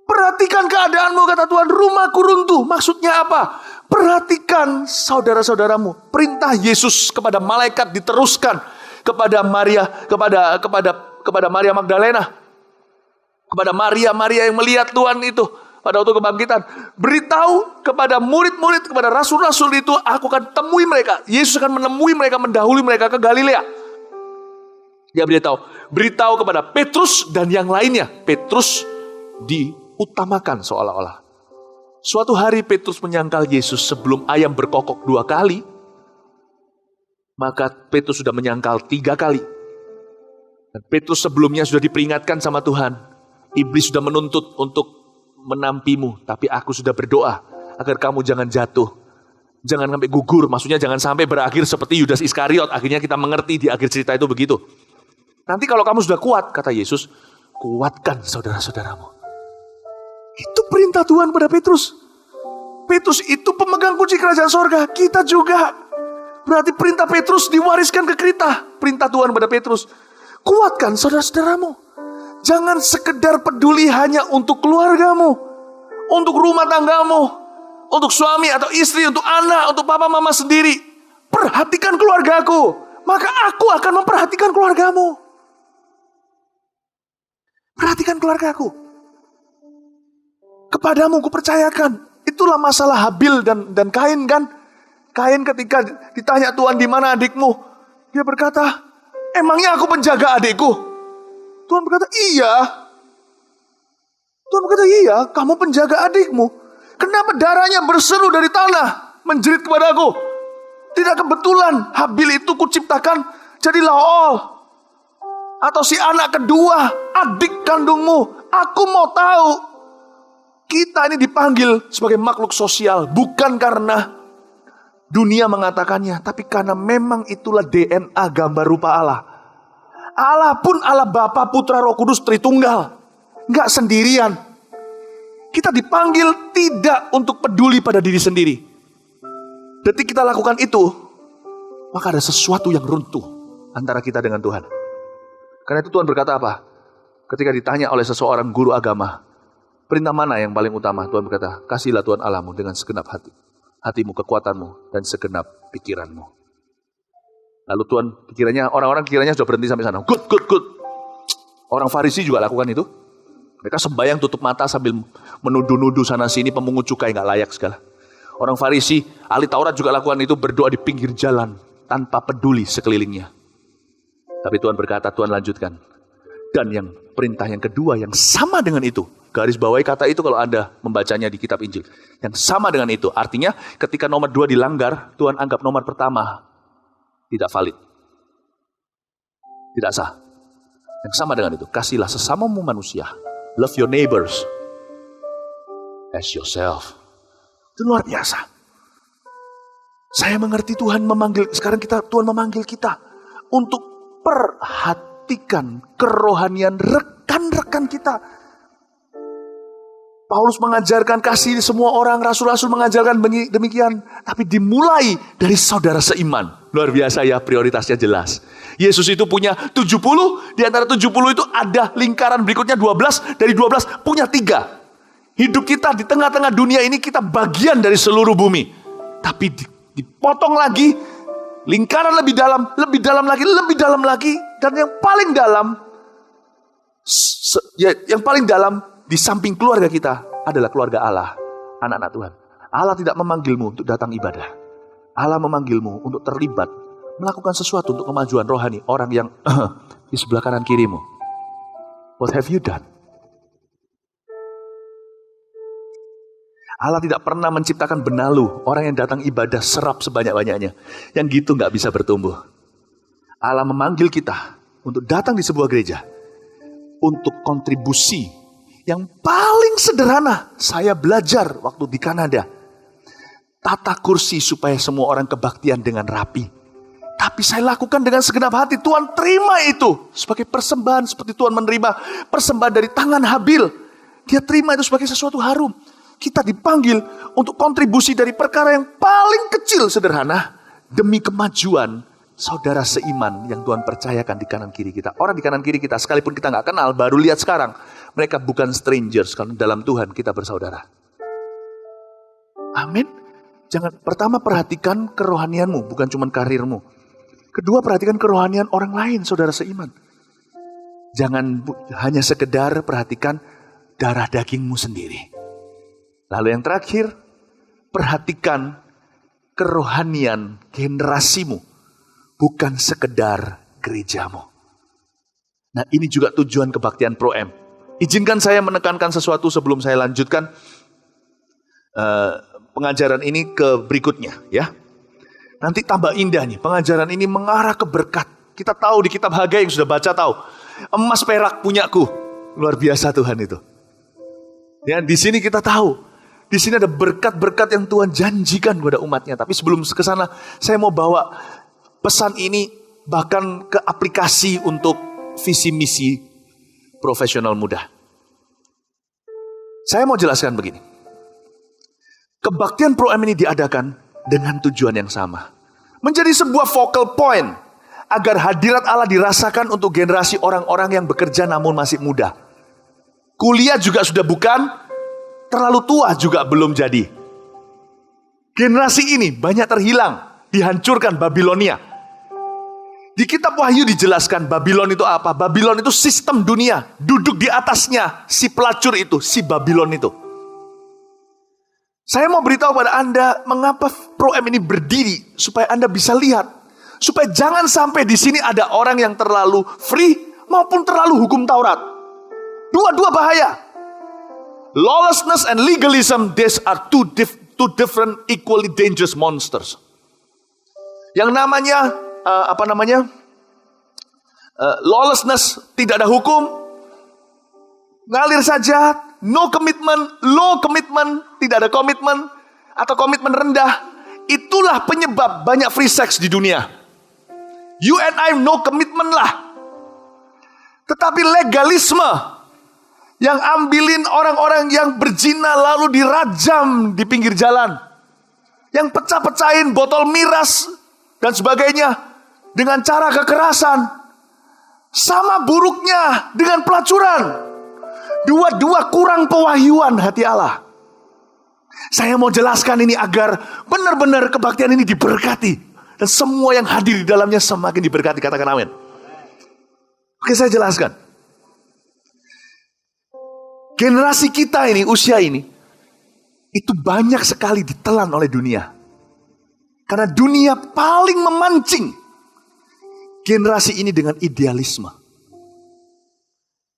Perhatikan keadaanmu, kata Tuhan, rumahku runtuh. Maksudnya apa? Perhatikan saudara-saudaramu. Perintah Yesus kepada malaikat diteruskan kepada Maria, kepada Maria Magdalena. Kepada Maria yang melihat Tuhan itu pada waktu kebangkitan. Beritahu kepada murid-murid, kepada rasul-rasul itu, aku akan temui mereka. Yesus akan menemui mereka, mendahului mereka ke Galilea. Dia beritahu kepada Petrus dan yang lainnya. Petrus diutamakan seolah-olah. Suatu hari Petrus menyangkal Yesus sebelum ayam berkokok 2 kali. Maka Petrus sudah menyangkal 3 kali. Dan Petrus sebelumnya sudah diperingatkan sama Tuhan. Iblis sudah menuntut untuk menampimu, tapi aku sudah berdoa agar kamu jangan jatuh. Jangan sampai gugur, maksudnya jangan sampai berakhir seperti Yudas Iskariot. Akhirnya kita mengerti di akhir cerita itu begitu. Nanti kalau kamu sudah kuat, kata Yesus, kuatkan saudara-saudaramu. Itu perintah Tuhan pada Petrus. Petrus itu pemegang kunci kerajaan sorga, kita juga. Berarti perintah Petrus diwariskan ke kita. Perintah Tuhan pada Petrus, kuatkan saudara-saudaramu. Jangan sekedar peduli hanya untuk keluargamu, untuk rumah tanggamu, untuk suami atau istri, untuk anak, untuk papa mama sendiri. Perhatikan keluargaku, maka aku akan memperhatikan keluargamu. Perhatikan keluargaku. Kepadamu kupercayakan. Itulah masalah Habil dan Kain kan. Kain ketika ditanya Tuhan, di mana adikmu? Dia berkata, emangnya aku penjaga adikku? Tuhan berkata, iya. Tuhan berkata, iya, kamu penjaga adikmu. Kenapa darahnya berseru dari tanah, menjerit kepadaku? Tidak kebetulan Habil itu kuciptakan jadi Laol. Atau si anak kedua, adik kandungmu. Aku mau tahu. Kita ini dipanggil sebagai makhluk sosial. Bukan karena dunia mengatakannya, tapi karena memang itulah DNA gambar rupa Allah. Allah pun Allah Bapa, Putra, Roh Kudus Tritunggal. Enggak sendirian. Kita dipanggil tidak untuk peduli pada diri sendiri. Detik kita lakukan itu, maka ada sesuatu yang runtuh antara kita dengan Tuhan. Karena itu Tuhan berkata apa? Ketika ditanya oleh seseorang guru agama, perintah mana yang paling utama? Tuhan berkata, kasihlah Tuhan Allahmu dengan segenap hatimu, kekuatanmu, dan segenap pikiranmu. Lalu Tuhan orang-orang pikirannya sudah berhenti sampai sana. Good. Orang Farisi juga lakukan itu. Mereka sembahyang tutup mata sambil menuduh-nuduh sana sini, pemungut cukai gak layak segala. Orang Farisi, ahli Taurat juga lakukan itu, berdoa di pinggir jalan tanpa peduli sekelilingnya. Tapi Tuhan berkata, Tuhan lanjutkan. Dan yang perintah yang kedua yang sama dengan itu, garis bawahi kata itu kalau Anda membacanya di kitab Injil. Yang sama dengan itu, artinya ketika nomor 2 dilanggar, Tuhan anggap nomor pertama tidak valid. Tidak sah. Yang sama dengan itu, kasihlah sesamamu manusia. Love your neighbors as yourself. Itu luar biasa. Saya mengerti Tuhan Tuhan memanggil kita untuk perhatikan kerohanian rekan-rekan kita. Paulus mengajarkan kasih semua orang, rasul-rasul mengajarkan demikian. Tapi dimulai dari saudara seiman. Luar biasa ya, prioritasnya jelas. Yesus itu punya 70, di antara 70 itu ada lingkaran berikutnya 12, dari 12 punya 3. Hidup kita di tengah-tengah dunia ini, kita bagian dari seluruh bumi. Tapi dipotong lagi, lingkaran lebih dalam lagi, dan yang paling dalam, di samping keluarga kita adalah keluarga Allah, anak-anak Tuhan. Allah tidak memanggilmu untuk datang ibadah. Allah memanggilmu untuk terlibat, melakukan sesuatu untuk kemajuan rohani orang yang di sebelah kanan kirimu. What have you done? Allah tidak pernah menciptakan benalu, orang yang datang ibadah serap sebanyak-banyaknya. Yang gitu gak bisa bertumbuh. Allah memanggil kita untuk datang di sebuah gereja, untuk kontribusi yang paling sederhana. Saya belajar waktu di Kanada, tata kursi supaya semua orang kebaktian dengan rapi. Tapi saya lakukan dengan segenap hati. Tuhan terima itu sebagai persembahan, seperti Tuhan menerima persembahan dari tangan Habil. Dia terima itu sebagai sesuatu harum. Kita dipanggil untuk kontribusi dari perkara yang paling kecil sederhana demi kemajuan saudara seiman yang Tuhan percayakan di kanan kiri kita. Orang di kanan kiri kita, sekalipun kita gak kenal, baru lihat sekarang, mereka bukan strangers, karena dalam Tuhan kita bersaudara. Amin. Pertama perhatikan kerohanianmu, bukan cuma karirmu. Kedua, perhatikan kerohanian orang lain, saudara seiman. Jangan hanya sekedar perhatikan darah dagingmu sendiri. Lalu yang terakhir, perhatikan kerohanian generasimu, bukan sekedar gerejamu. Nah, ini juga tujuan kebaktian Pro-M. Izinkan saya menekankan sesuatu sebelum saya lanjutkan pengajaran ini ke berikutnya, ya. Nanti tambah indah nih, pengajaran ini mengarah ke berkat. Kita tahu di kitab Hagai yang sudah baca tahu, emas perak punyaku. Luar biasa Tuhan itu. Ya, di sini kita tahu Di sini ada berkat-berkat yang Tuhan janjikan kepada umatnya. Tapi sebelum ke sana, saya mau bawa pesan ini bahkan ke aplikasi untuk visi misi profesional muda. Saya mau jelaskan begini. Kebaktian Pro M ini diadakan dengan tujuan yang sama. Menjadi sebuah focal point agar hadirat Allah dirasakan untuk generasi orang-orang yang bekerja namun masih muda. Kuliah juga sudah bukan, terlalu tua juga belum jadi. Generasi ini banyak terhilang, dihancurkan Babilonia. Di kitab Wahyu dijelaskan Babilon itu apa? Babilon itu sistem dunia, duduk di atasnya si pelacur itu, si Babilon itu. Saya mau beritahu pada Anda mengapa Pro M ini berdiri supaya Anda bisa lihat. Supaya jangan sampai di sini ada orang yang terlalu free maupun terlalu hukum Taurat. Dua-dua bahaya. Lawlessness and legalism, these are two different equally dangerous monsters. Yang namanya lawlessness, tidak ada hukum, ngalir saja, no commitment, low commitment, tidak ada komitmen atau komitmen rendah. Itulah penyebab banyak free sex di dunia. You and I no commitment lah. Tetapi legalisme yang ambilin orang-orang yang berzina lalu dirajam di pinggir jalan, yang pecah-pecahin botol miras dan sebagainya dengan cara kekerasan, sama buruknya dengan pelacuran. Dua-dua kurang pewahyuan hati Allah. Saya mau jelaskan ini agar benar-benar kebaktian ini diberkati. Dan semua yang hadir di dalamnya semakin diberkati. Katakan amin. Oke, saya jelaskan. Generasi kita ini, usia ini, itu banyak sekali ditelan oleh dunia. Karena dunia paling memancing generasi ini dengan idealisme.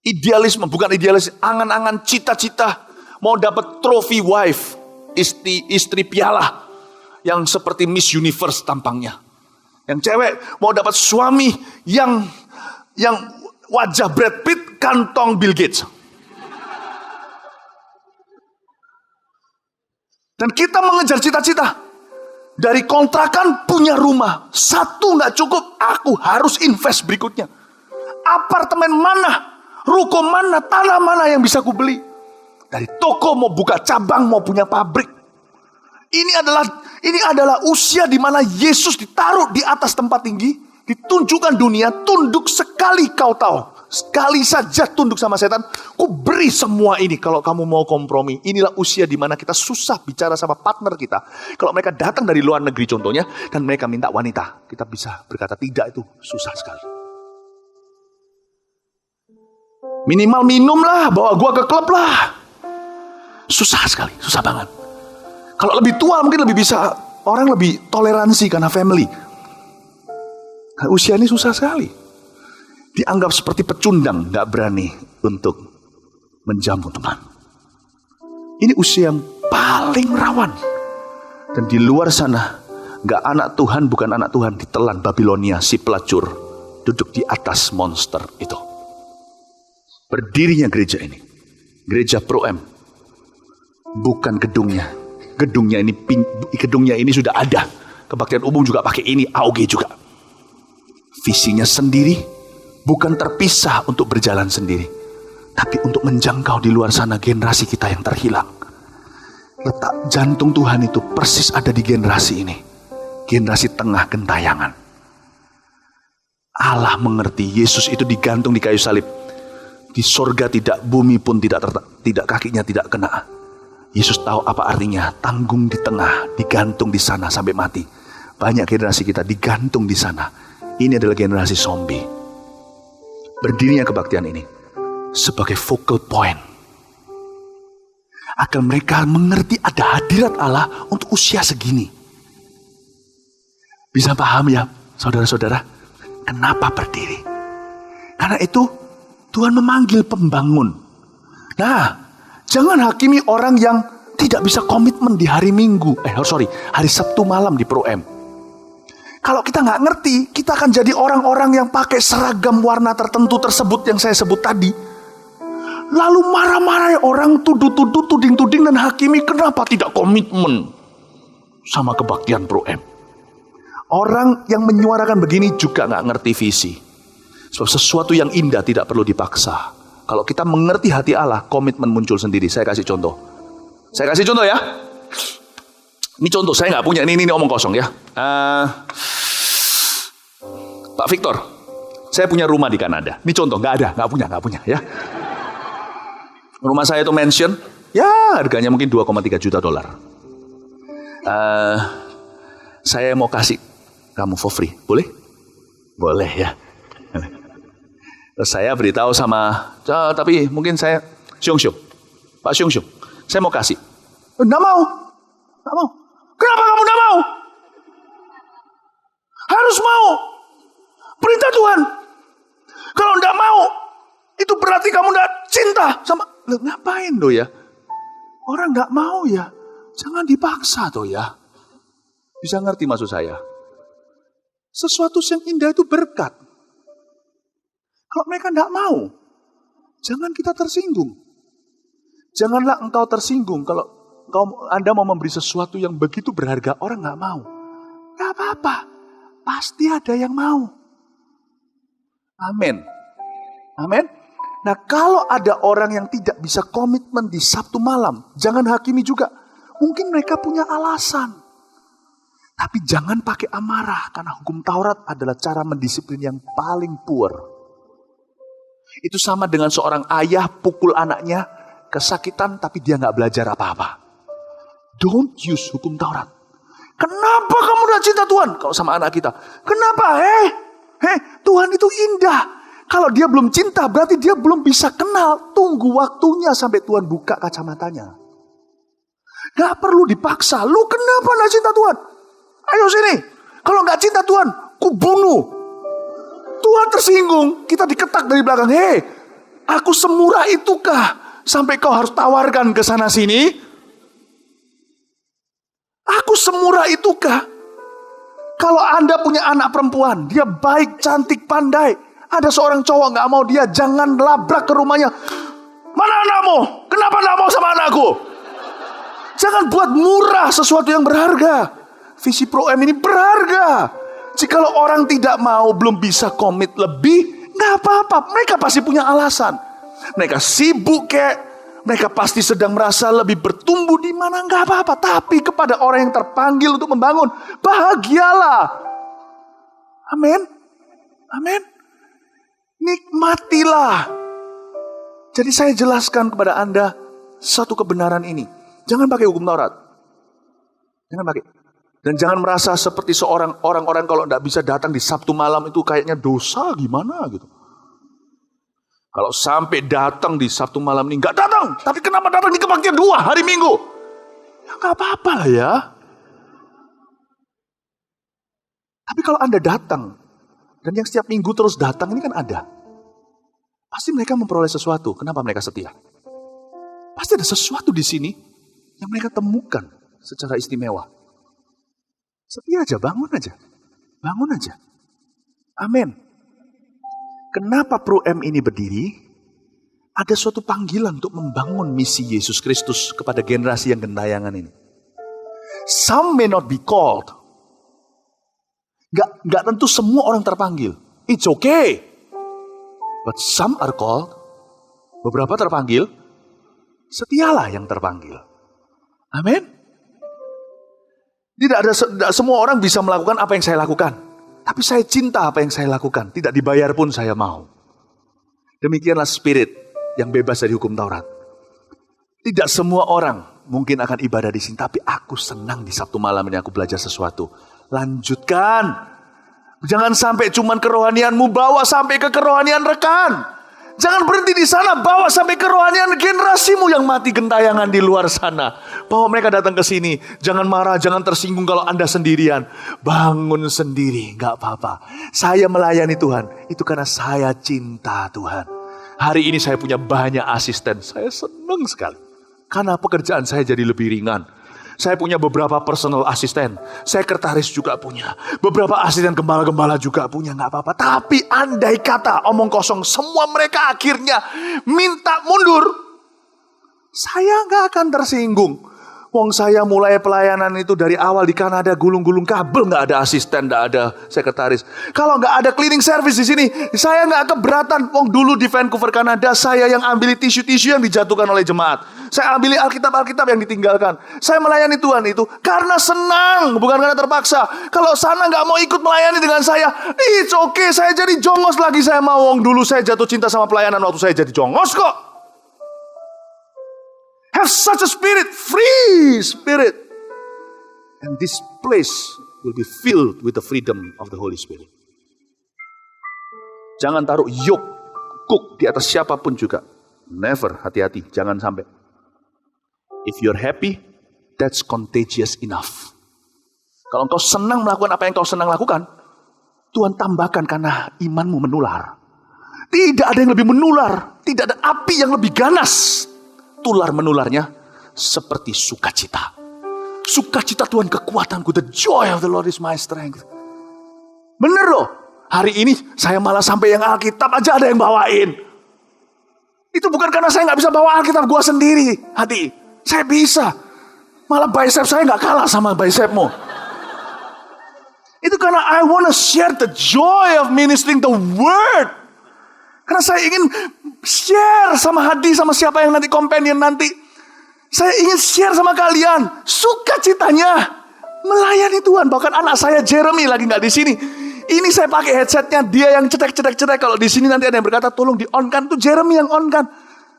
Idealisme, bukan idealisme, angan-angan, cita-cita. Mau dapat trophy wife, istri piala. Yang seperti Miss Universe tampangnya. Yang cewek mau dapat suami yang wajah Brad Pitt, kantong Bill Gates. Dan kita mengejar cita-cita. Dari kontrakan punya rumah. Satu gak cukup, aku harus invest berikutnya. Apartemen mana, ruko mana, tanah mana yang bisa aku beli. Dari toko mau buka cabang, mau punya pabrik. Ini adalah usia di mana Yesus ditaruh di atas tempat tinggi, ditunjukkan dunia, tunduk sekali kau tahu. Sekali saja tunduk sama setan, ku beri semua ini kalau kamu mau kompromi. Inilah usia di mana kita susah bicara sama partner kita. Kalau mereka datang dari luar negeri contohnya, dan mereka minta wanita, kita bisa berkata tidak, itu susah sekali. Minimal minum lah, bawa gua ke klub lah. Susah sekali, susah banget. Kalau lebih tua mungkin lebih bisa, orang lebih toleransi karena family. Nah, usia ini susah sekali. Dianggap seperti pecundang, gak berani untuk menjamu teman. Ini usia yang paling rawan. Dan di luar sana, gak anak Tuhan, bukan anak Tuhan, ditelan Babilonia, si pelacur, duduk di atas monster itu. Berdirinya gereja ini, gereja Pro M, bukan gedungnya. Gedungnya ini sudah ada. Kebaktian umum juga pakai ini, AOG juga. Visinya sendiri, bukan terpisah untuk berjalan sendiri, tapi untuk menjangkau di luar sana generasi kita yang terhilang. Letak jantung Tuhan itu persis ada di generasi ini. Generasi tengah gentayangan. Allah mengerti Yesus itu digantung di kayu salib. Di sorga tidak, bumi pun tidak kakinya tidak kena. Yesus tahu apa artinya tanggung di tengah, digantung di sana sampai mati. Banyak generasi kita digantung di sana. Ini adalah generasi zombie. Berdirinya kebaktian ini sebagai focal point agar mereka mengerti ada hadirat Allah untuk usia segini. Bisa paham ya saudara-saudara, kenapa berdiri? Karena itu Tuhan memanggil pembangun. Nah, jangan hakimi orang yang tidak bisa komitmen di hari Minggu. Hari Sabtu malam di Pro M. Kalau kita nggak ngerti, kita akan jadi orang-orang yang pakai seragam warna tertentu tersebut yang saya sebut tadi. Lalu marah-marah orang, tuduh-tuduh, tuding-tuding dan hakimi, kenapa tidak komitmen sama kebaktian Pro M. Orang yang menyuarakan begini juga gak ngerti visi. Sebab sesuatu yang indah tidak perlu dipaksa. Kalau kita mengerti hati Allah, komitmen muncul sendiri. Saya kasih contoh. Saya kasih contoh ya. Ini contoh, saya gak punya, ini omong kosong ya. Pak Victor, saya punya rumah di Kanada. Ini contoh, gak punya ya. Rumah saya itu mansion, ya harganya mungkin 2,3 juta dolar. Saya mau kasih kamu for free, boleh? Boleh ya. Terus saya beritahu sama, tapi mungkin saya, Pak Xiong, saya mau kasih. Nggak mau. Kenapa kamu nggak mau? Harus mau. Perintah Tuhan. Kalau nggak mau, itu berarti kamu nggak cinta sama. Loh, ngapain lo ya? Orang nggak mau ya, jangan dipaksa tuh ya. Bisa ngerti maksud saya? Sesuatu yang indah itu berkat. Kalau mereka nggak mau, jangan kita tersinggung. Janganlah engkau tersinggung kalau Anda mau memberi sesuatu yang begitu berharga, orang nggak mau. Nggak apa-apa, pasti ada yang mau. Amin. Nah, kalau ada orang yang tidak bisa komitmen di Sabtu malam, jangan hakimi juga. Mungkin mereka punya alasan. Tapi jangan pakai amarah, karena hukum Taurat adalah cara mendisiplin yang paling poor. Itu sama dengan seorang ayah pukul anaknya, kesakitan tapi dia nggak belajar apa-apa. Don't use hukum Taurat. Kenapa kamu udah cinta Tuhan? Kalau sama anak kita. Kenapa? Tuhan itu indah. Kalau dia belum cinta, berarti dia belum bisa kenal. Tunggu waktunya sampai Tuhan buka kacamatanya. Gak perlu dipaksa. Lu kenapa gak cinta Tuhan? Ayo sini. Kalau gak cinta Tuhan, ku bunuh. Tuhan tersinggung. Kita diketak dari belakang. Aku semurah itukah? Sampai kau harus tawarkan ke sana sini? Aku semurah itukah? Kalau Anda punya anak perempuan, dia baik, cantik, pandai. Ada seorang cowok gak mau dia, jangan labrak ke rumahnya. Mana anakmu? Kenapa gak mau sama anakku? Jangan buat murah sesuatu yang berharga. Visi Pro M ini berharga. Jikalau orang tidak mau, belum bisa komit lebih, gak apa-apa. Mereka pasti punya alasan. Mereka sibuk mereka pasti sedang merasa lebih bertumbuh di mana, gak apa-apa. Tapi kepada orang yang terpanggil untuk membangun, bahagialah. Amin. Nikmatilah. Jadi saya jelaskan kepada Anda satu kebenaran ini. Jangan pakai hukum Taurat. Jangan pakai. Dan jangan merasa seperti orang-orang kalau tidak bisa datang di Sabtu malam itu kayaknya dosa gimana gitu. Kalau sampai datang di Sabtu malam ini nggak datang, tapi kenapa datang di kebaktian 2 hari Minggu? Ya nggak apa-apa lah ya. Tapi kalau Anda datang dan yang setiap minggu terus datang ini kan ada. Pasti mereka memperoleh sesuatu. Kenapa mereka setia? Pasti ada sesuatu di sini yang mereka temukan secara istimewa. Setia aja, bangun aja. Amin. Kenapa Pro M ini berdiri? Ada suatu panggilan untuk membangun misi Yesus Kristus kepada generasi yang gentayangan ini. Some may not be called. Gak tentu semua orang terpanggil. It's okay. But some are called. Beberapa terpanggil. Setialah yang terpanggil. Amin. Tidak semua orang bisa melakukan apa yang saya lakukan. Tapi saya cinta apa yang saya lakukan. Tidak dibayar pun saya mau. Demikianlah spirit yang bebas dari hukum Taurat. Tidak semua orang mungkin akan ibadah di sini. Tapi aku senang di Sabtu malam ini aku belajar sesuatu. Lanjutkan. Jangan sampai cuman kerohanianmu, bawa sampai ke kerohanian rekan. Jangan berhenti di sana, bawa sampai kerohanian generasimu yang mati gentayangan di luar sana. Bawa mereka datang ke sini. Jangan marah, jangan tersinggung kalau Anda sendirian. Bangun sendiri, gak apa-apa. Saya melayani Tuhan, itu karena saya cinta Tuhan. Hari ini saya punya banyak asisten, saya senang sekali. Karena pekerjaan saya jadi lebih ringan. Saya punya beberapa personal asisten. Sekretaris juga punya. Beberapa asisten gembala-gembala juga punya. Gak apa-apa. Tapi andai kata omong kosong semua mereka akhirnya minta mundur, saya gak akan tersinggung. Wong saya mulai pelayanan itu dari awal di Kanada gulung-gulung kabel, nggak ada asisten, nggak ada sekretaris. Kalau nggak ada cleaning service di sini, saya nggak keberatan. Wong dulu di Vancouver, Kanada, saya yang ambil tisu-tisu yang dijatuhkan oleh jemaat. Saya ambil Alkitab yang ditinggalkan. Saya melayani Tuhan itu karena senang, bukan karena terpaksa. Kalau sana nggak mau ikut melayani dengan saya, it's okay, saya jadi jongos lagi. Saya mau, wong dulu saya jatuh cinta sama pelayanan waktu saya jadi jongos kok. Have such a spirit, free spirit. And this place will be filled with the freedom of the Holy Spirit. Jangan taruh yoke, kuk di atas siapapun juga. Never, hati-hati, jangan sampai. If you're happy, that's contagious enough. Kalau engkau senang melakukan apa yang kau senang lakukan, Tuhan tambahkan karena imanmu menular. Tidak ada yang lebih menular, tidak ada api yang lebih ganas. Tular menularnya seperti sukacita. Sukacita Tuhan kekuatanku. The joy of the Lord is my strength. Bener loh. Hari ini saya malah sampai yang Alkitab aja ada yang bawain. Itu bukan karena saya gak bisa bawa Alkitab gue sendiri. Hati, saya bisa. Malah bicep saya gak kalah sama bicepmu. Itu karena I want to share the joy of ministering the word. Karena saya ingin share sama Hadi, sama siapa yang nanti companion nanti. Saya ingin share sama kalian sukacitanya melayani Tuhan. Bahkan anak saya Jeremy lagi nggak di sini. Ini saya pakai headsetnya, dia yang cetek. Kalau di sini nanti ada yang berkata tolong di on kan, tuh Jeremy yang on kan.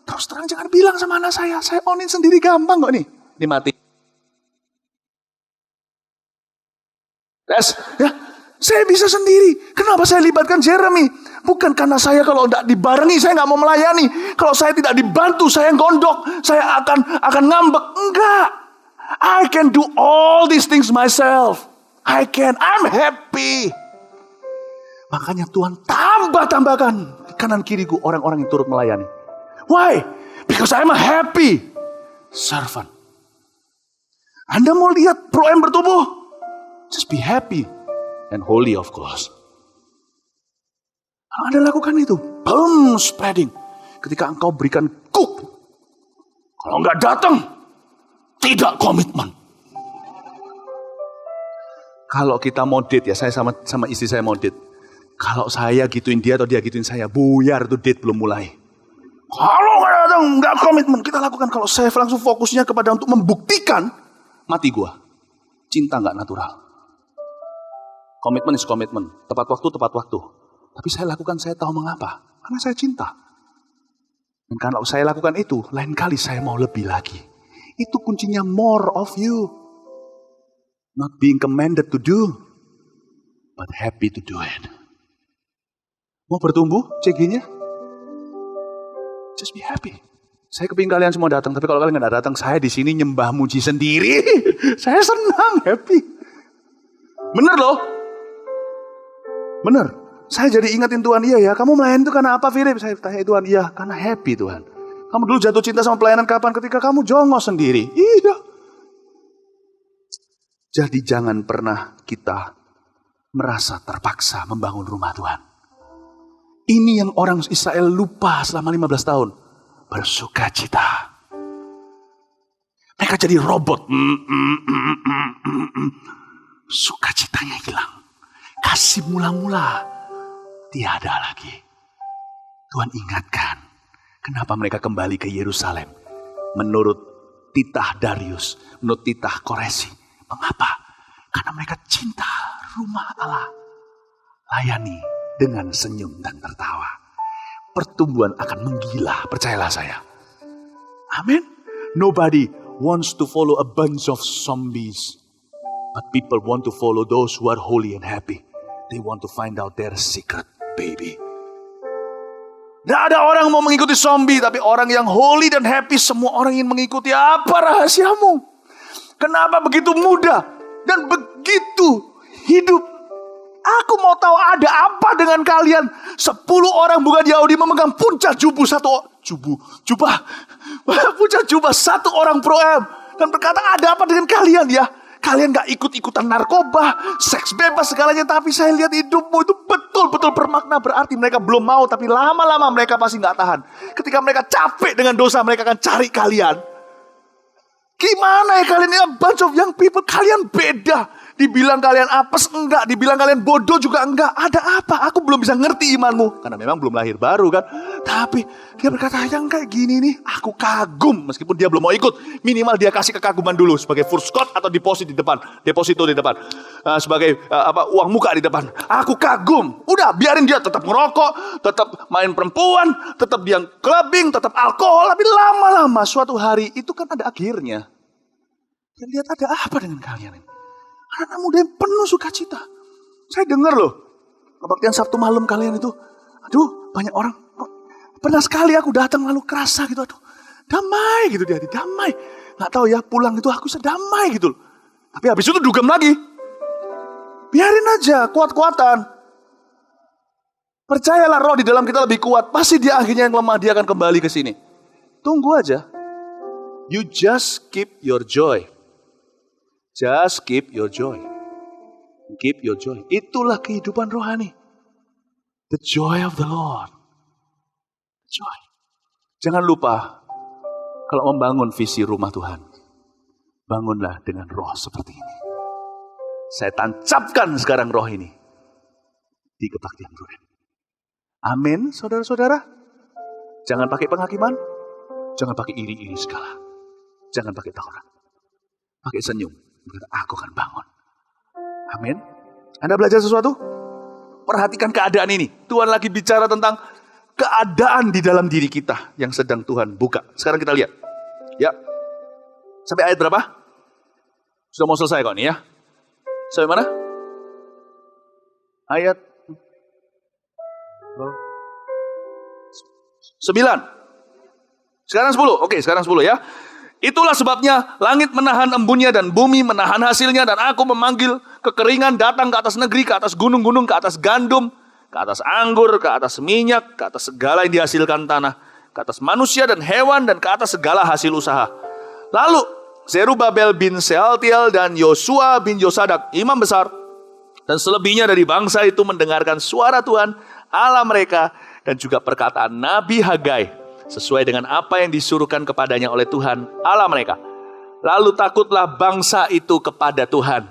Terus terang jangan bilang sama anak saya onin sendiri gampang kok nih. Ini mati. Tes, ya. Saya bisa sendiri. Kenapa saya libatkan Jeremy? Bukan karena saya kalau tidak dibarengi, saya nggak mau melayani. Kalau saya tidak dibantu, saya gondok. Saya akan ngambek. Enggak. I can do all these things myself. I can. I'm happy. Makanya Tuhan tambahkan di kanan kiriku orang-orang yang turut melayani. Why? Because I'm a happy servant. Anda mau lihat Pro M bertumbuh? Just be happy. And holy of course. Kalau Anda lakukan itu, boom, spreading. Ketika engkau berikan cook, kalau enggak datang, tidak komitmen. Kalau kita mau date ya, saya sama istri saya mau date. Kalau saya gituin dia atau dia gituin saya, buyar tuh date belum mulai. Kalau enggak datang, enggak komitmen, kita lakukan. Kalau saya langsung fokusnya kepada untuk membuktikan, mati gua. Cinta enggak natural. Komitmen is komitmen. Tepat waktu. Tapi saya lakukan, saya tahu mengapa. Karena saya cinta. Dan kalau saya lakukan itu, lain kali saya mau lebih lagi. Itu kuncinya more of you. Not being commanded to do, but happy to do it. Mau bertumbuh CG-nya? Just be happy. Saya kepingin kalian semua datang, tapi kalau kalian nggak datang, saya di sini nyembah muji sendiri. Saya senang, happy. Bener loh. Bener, saya jadi ingatin Tuhan, iya ya, kamu melayani itu karena apa Philip? Saya tanya Tuhan, iya karena happy Tuhan. Kamu dulu jatuh cinta sama pelayanan kapan? Ketika kamu jongos sendiri. Iya. Jadi jangan pernah kita merasa terpaksa membangun rumah Tuhan. Ini yang orang Israel lupa selama 15 tahun. Bersukacita. Mereka jadi robot. Sukacitanya hilang. Kasih mula-mula tiada lagi. Tuhan ingatkan kenapa mereka kembali ke Yerusalem. Menurut titah Darius, menurut titah Koresi. Mengapa? Karena mereka cinta rumah Allah. Layani dengan senyum dan tertawa. Pertumbuhan akan menggila, percayalah saya. Amin. Nobody wants to follow a bunch of zombies. But people want to follow those who are holy and happy. They want to find out their secret, baby. Tidak ada orang mau mengikuti zombie, tapi orang yang holy dan happy, semua orang ingin mengikuti. Apa rahasiamu? Kenapa begitu mudah dan begitu hidup? Aku mau tahu ada apa dengan kalian. 10 orang bukan Yahudi memegang puncak jubah satu orang Pro M. Dan berkata, ada apa dengan kalian ya? Kalian gak ikut-ikutan narkoba, seks bebas segalanya. Tapi saya lihat hidupmu itu betul-betul bermakna. Berarti mereka belum mau, tapi lama-lama mereka pasti gak tahan. Ketika mereka capek dengan dosa, mereka akan cari kalian. Gimana ya kalian ini, a bunch of young people, kalian beda. Dibilang kalian apes enggak, dibilang kalian bodoh juga enggak. Ada apa? Aku belum bisa ngerti imanmu. Karena memang belum lahir baru kan. Tapi dia berkata, yang kayak gini nih, aku kagum. Meskipun dia belum mau ikut, minimal dia kasih kekaguman dulu. Sebagai first court atau deposito di depan. Sebagai uang muka di depan. Aku kagum. Udah, biarin dia tetap ngerokok, tetap main perempuan, tetap dia clubbing, tetap alkohol. Tapi lama-lama suatu hari itu kan ada akhirnya. Dia lihat ada apa dengan kalian ini. Anak muda yang penuh sukacita. Saya dengar loh, kebaktian Sabtu malam kalian itu, aduh banyak orang. Pernah sekali aku datang lalu kerasa gitu, aduh damai gitu dia, damai. Gak tahu ya, pulang itu aku sedamai gitu. Tapi habis itu dugem lagi. Biarin aja, kuat-kuatan. Percayalah roh di dalam kita lebih kuat. Pasti dia akhirnya yang lemah, dia akan kembali ke sini. Tunggu aja. You just keep your joy. Just keep your joy. Keep your joy. Itulah kehidupan rohani. The joy of the Lord. Joy. Jangan lupa, kalau membangun visi rumah Tuhan, bangunlah dengan roh seperti ini. Saya tancapkan sekarang roh ini di kebaktian rohani. Amin, saudara-saudara. Jangan pakai penghakiman. Jangan pakai iri-iri segala. Jangan pakai takuran. Pakai senyum. Berkata, aku akan bangun. Amin. Anda belajar sesuatu? Perhatikan keadaan ini. Tuhan lagi bicara tentang keadaan di dalam diri kita yang sedang Tuhan buka. Sekarang kita lihat. Ya. Sampai ayat berapa? Sudah mau selesai kok nih ya. Sampai mana? Ayat 9. Sekarang 10. Oke, sekarang 10 ya. Itulah sebabnya langit menahan embunnya dan bumi menahan hasilnya. Dan aku memanggil kekeringan datang ke atas negeri, ke atas gunung-gunung, ke atas gandum, ke atas anggur, ke atas minyak, ke atas segala yang dihasilkan tanah, ke atas manusia dan hewan, dan ke atas segala hasil usaha. Lalu Zerubabel bin Sealtiel dan Yosua bin Yosadak, imam besar, dan selebihnya dari bangsa itu mendengarkan suara Tuhan Allah mereka dan juga perkataan Nabi Hagai, sesuai dengan apa yang disuruhkan kepadanya oleh Tuhan Allah mereka. Lalu takutlah bangsa itu kepada Tuhan.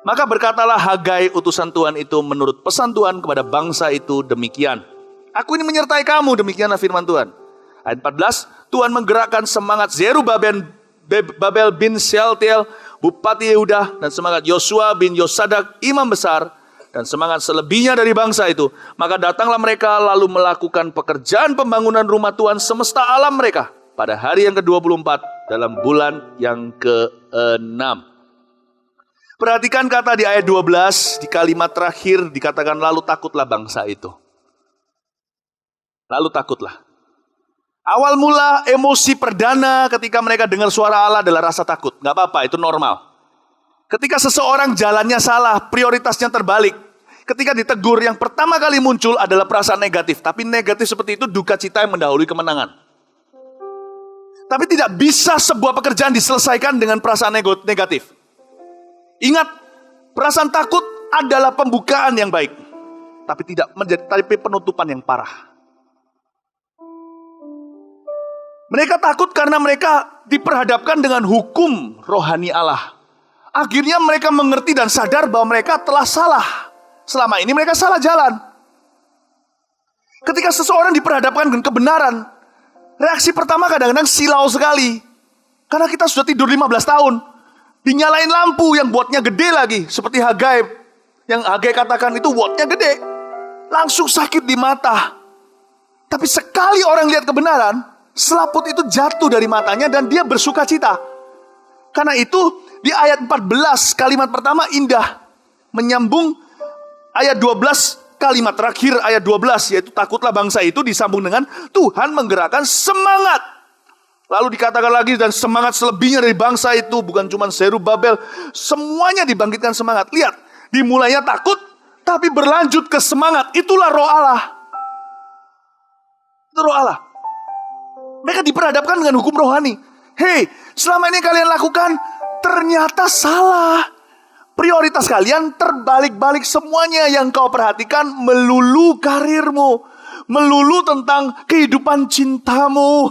Maka berkatalah Hagai utusan Tuhan itu menurut pesan Tuhan kepada bangsa itu demikian. Aku ini menyertai kamu, demikianlah firman Tuhan. Ayat 14, Tuhan menggerakkan semangat Zerubabel bin Sealtiel, Bupati Yehuda, dan semangat Yosua bin Yosadak, imam besar, dan semangat selebihnya dari bangsa itu. Maka datanglah mereka lalu melakukan pekerjaan pembangunan rumah Tuhan semesta alam mereka pada hari yang ke-24 dalam bulan yang ke-6. Perhatikan kata di ayat 12, di kalimat terakhir dikatakan lalu takutlah bangsa itu. Lalu takutlah. Awal mula emosi perdana ketika mereka dengar suara Allah adalah rasa takut. Gak apa-apa, itu normal. Ketika seseorang jalannya salah, prioritasnya terbalik. Ketika ditegur, yang pertama kali muncul adalah perasaan negatif. Tapi negatif seperti itu duka cita yang mendahului kemenangan. Tapi tidak bisa sebuah pekerjaan diselesaikan dengan perasaan negatif. Ingat, perasaan takut adalah pembukaan yang baik. Tapi tidak menjadi penutupan yang parah. Mereka takut karena mereka diperhadapkan dengan hukum rohani Allah. Akhirnya mereka mengerti dan sadar bahwa mereka telah salah. Selama ini mereka salah jalan. Ketika seseorang diperhadapkan dengan kebenaran, reaksi pertama kadang-kadang silau sekali. Karena kita sudah tidur 15 tahun. Dinyalain lampu yang wattnya gede lagi. Seperti Hagai. Yang Hagai katakan itu wattnya gede. Langsung sakit di mata. Tapi sekali orang lihat kebenaran, selaput itu jatuh dari matanya dan dia bersuka cita. Karena itu di ayat 14 kalimat pertama indah. Menyambung ayat 12 kalimat terakhir ayat 12. Yaitu takutlah bangsa itu disambung dengan Tuhan menggerakkan semangat. Lalu dikatakan lagi dan semangat selebihnya dari bangsa itu. Bukan cuma Zerubabel. Semuanya dibangkitkan semangat. Lihat, dimulainya takut tapi berlanjut ke semangat. Itulah roh Allah. Itu roh Allah. Mereka diperhadapkan dengan hukum rohani. Hei, selama ini kalian lakukan ternyata salah. Prioritas kalian terbalik-balik semuanya. Yang kau perhatikan melulu karirmu, melulu tentang kehidupan cintamu,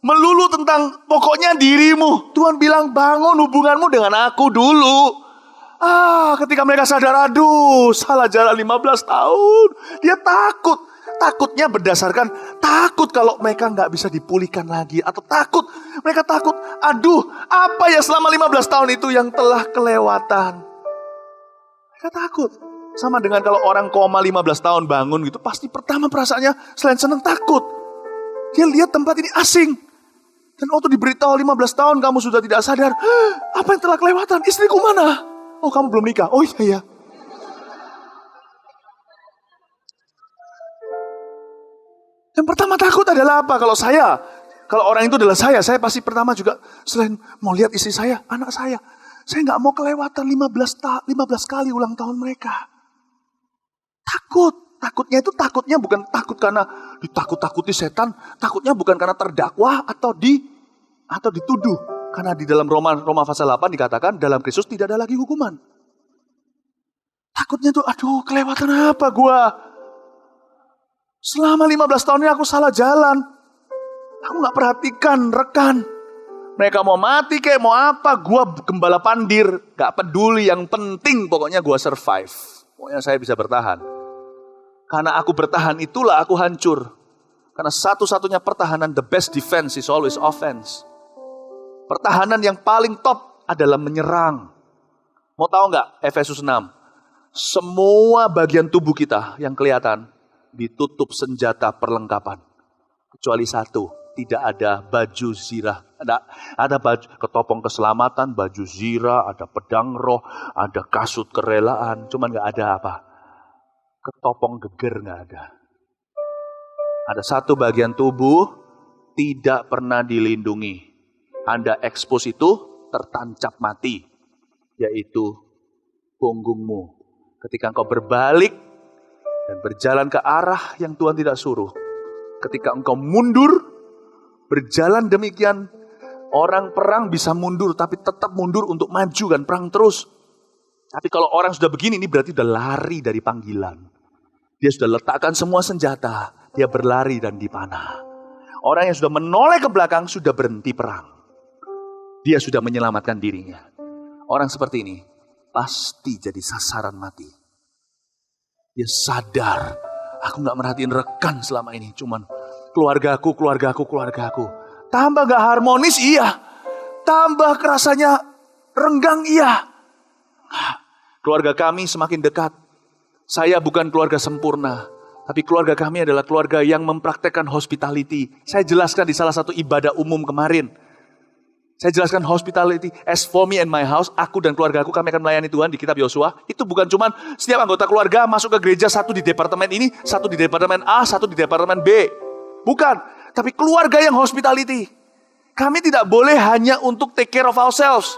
melulu tentang pokoknya dirimu. Tuhan bilang bangun hubunganmu dengan aku dulu. Ketika mereka sadar, aduh salah jalan 15 tahun. Dia takut. Takutnya berdasarkan takut kalau mereka nggak bisa dipulihkan lagi. Atau mereka takut, aduh apa ya selama 15 tahun itu yang telah kelewatan. Mereka takut. Sama dengan kalau orang koma 15 tahun bangun gitu, pasti pertama perasaannya selain senang takut. Dia lihat tempat ini asing. Dan waktu diberitahu 15 tahun kamu sudah tidak sadar, apa yang telah kelewatan? Istriku mana? Oh kamu belum nikah? Oh iya. Yang pertama takut adalah apa? Kalau orang itu adalah saya pasti pertama juga selain mau lihat istri saya, anak saya nggak mau kelewatan 15 kali ulang tahun mereka. Takutnya itu bukan takut karena ditakut-takuti setan, takutnya bukan karena terdakwa atau dituduh. Karena di dalam Roma pasal 8 dikatakan dalam Kristus tidak ada lagi hukuman. Takutnya tuh, aduh kelewatan apa gua? Selama 15 tahun ini aku salah jalan. Aku gak perhatikan rekan. Mereka mau mati kayak mau apa, gua gembala pandir. Gak peduli, yang penting pokoknya gua survive. Pokoknya saya bisa bertahan. Karena aku bertahan itulah aku hancur. Karena satu-satunya pertahanan, the best defense is always offense. Pertahanan yang paling top adalah menyerang. Mau tahu gak Efesus 6? Semua bagian tubuh kita yang kelihatan ditutup senjata perlengkapan. Kecuali satu, tidak ada baju zirah. Ada baju ketopong keselamatan, baju zirah, ada pedang roh, ada kasut kerelaan. Cuman gak ada apa? Ketopong geger gak ada. Ada satu bagian tubuh tidak pernah dilindungi. Anda expose itu tertancap mati. Yaitu punggungmu. Ketika engkau berbalik dan berjalan ke arah yang Tuhan tidak suruh. Ketika engkau mundur, berjalan demikian, orang perang bisa mundur, tapi tetap mundur untuk maju kan, perang terus. Tapi kalau orang sudah begini, ini berarti sudah lari dari panggilan. Dia sudah letakkan semua senjata, dia berlari dan dipanah. Orang yang sudah menoleh ke belakang, sudah berhenti perang. Dia sudah menyelamatkan dirinya. Orang seperti ini, pasti jadi sasaran mati. Dia sadar, aku gak merhatiin rekan selama ini. Cuman keluargaku. Tambah gak harmonis, iya. Tambah kerasanya renggang, iya. Keluarga kami semakin dekat. Saya bukan keluarga sempurna. Tapi keluarga kami adalah keluarga yang mempraktekkan hospitality. Saya jelaskan di salah satu ibadah umum kemarin. Saya jelaskan hospitality, as for me and my house, aku dan keluarga aku, kami akan melayani Tuhan di kitab Yosua. Itu bukan cuma setiap anggota keluarga masuk ke gereja, satu di departemen ini, satu di departemen A, satu di departemen B. Bukan, tapi keluarga yang hospitality. Kami tidak boleh hanya untuk take care of ourselves.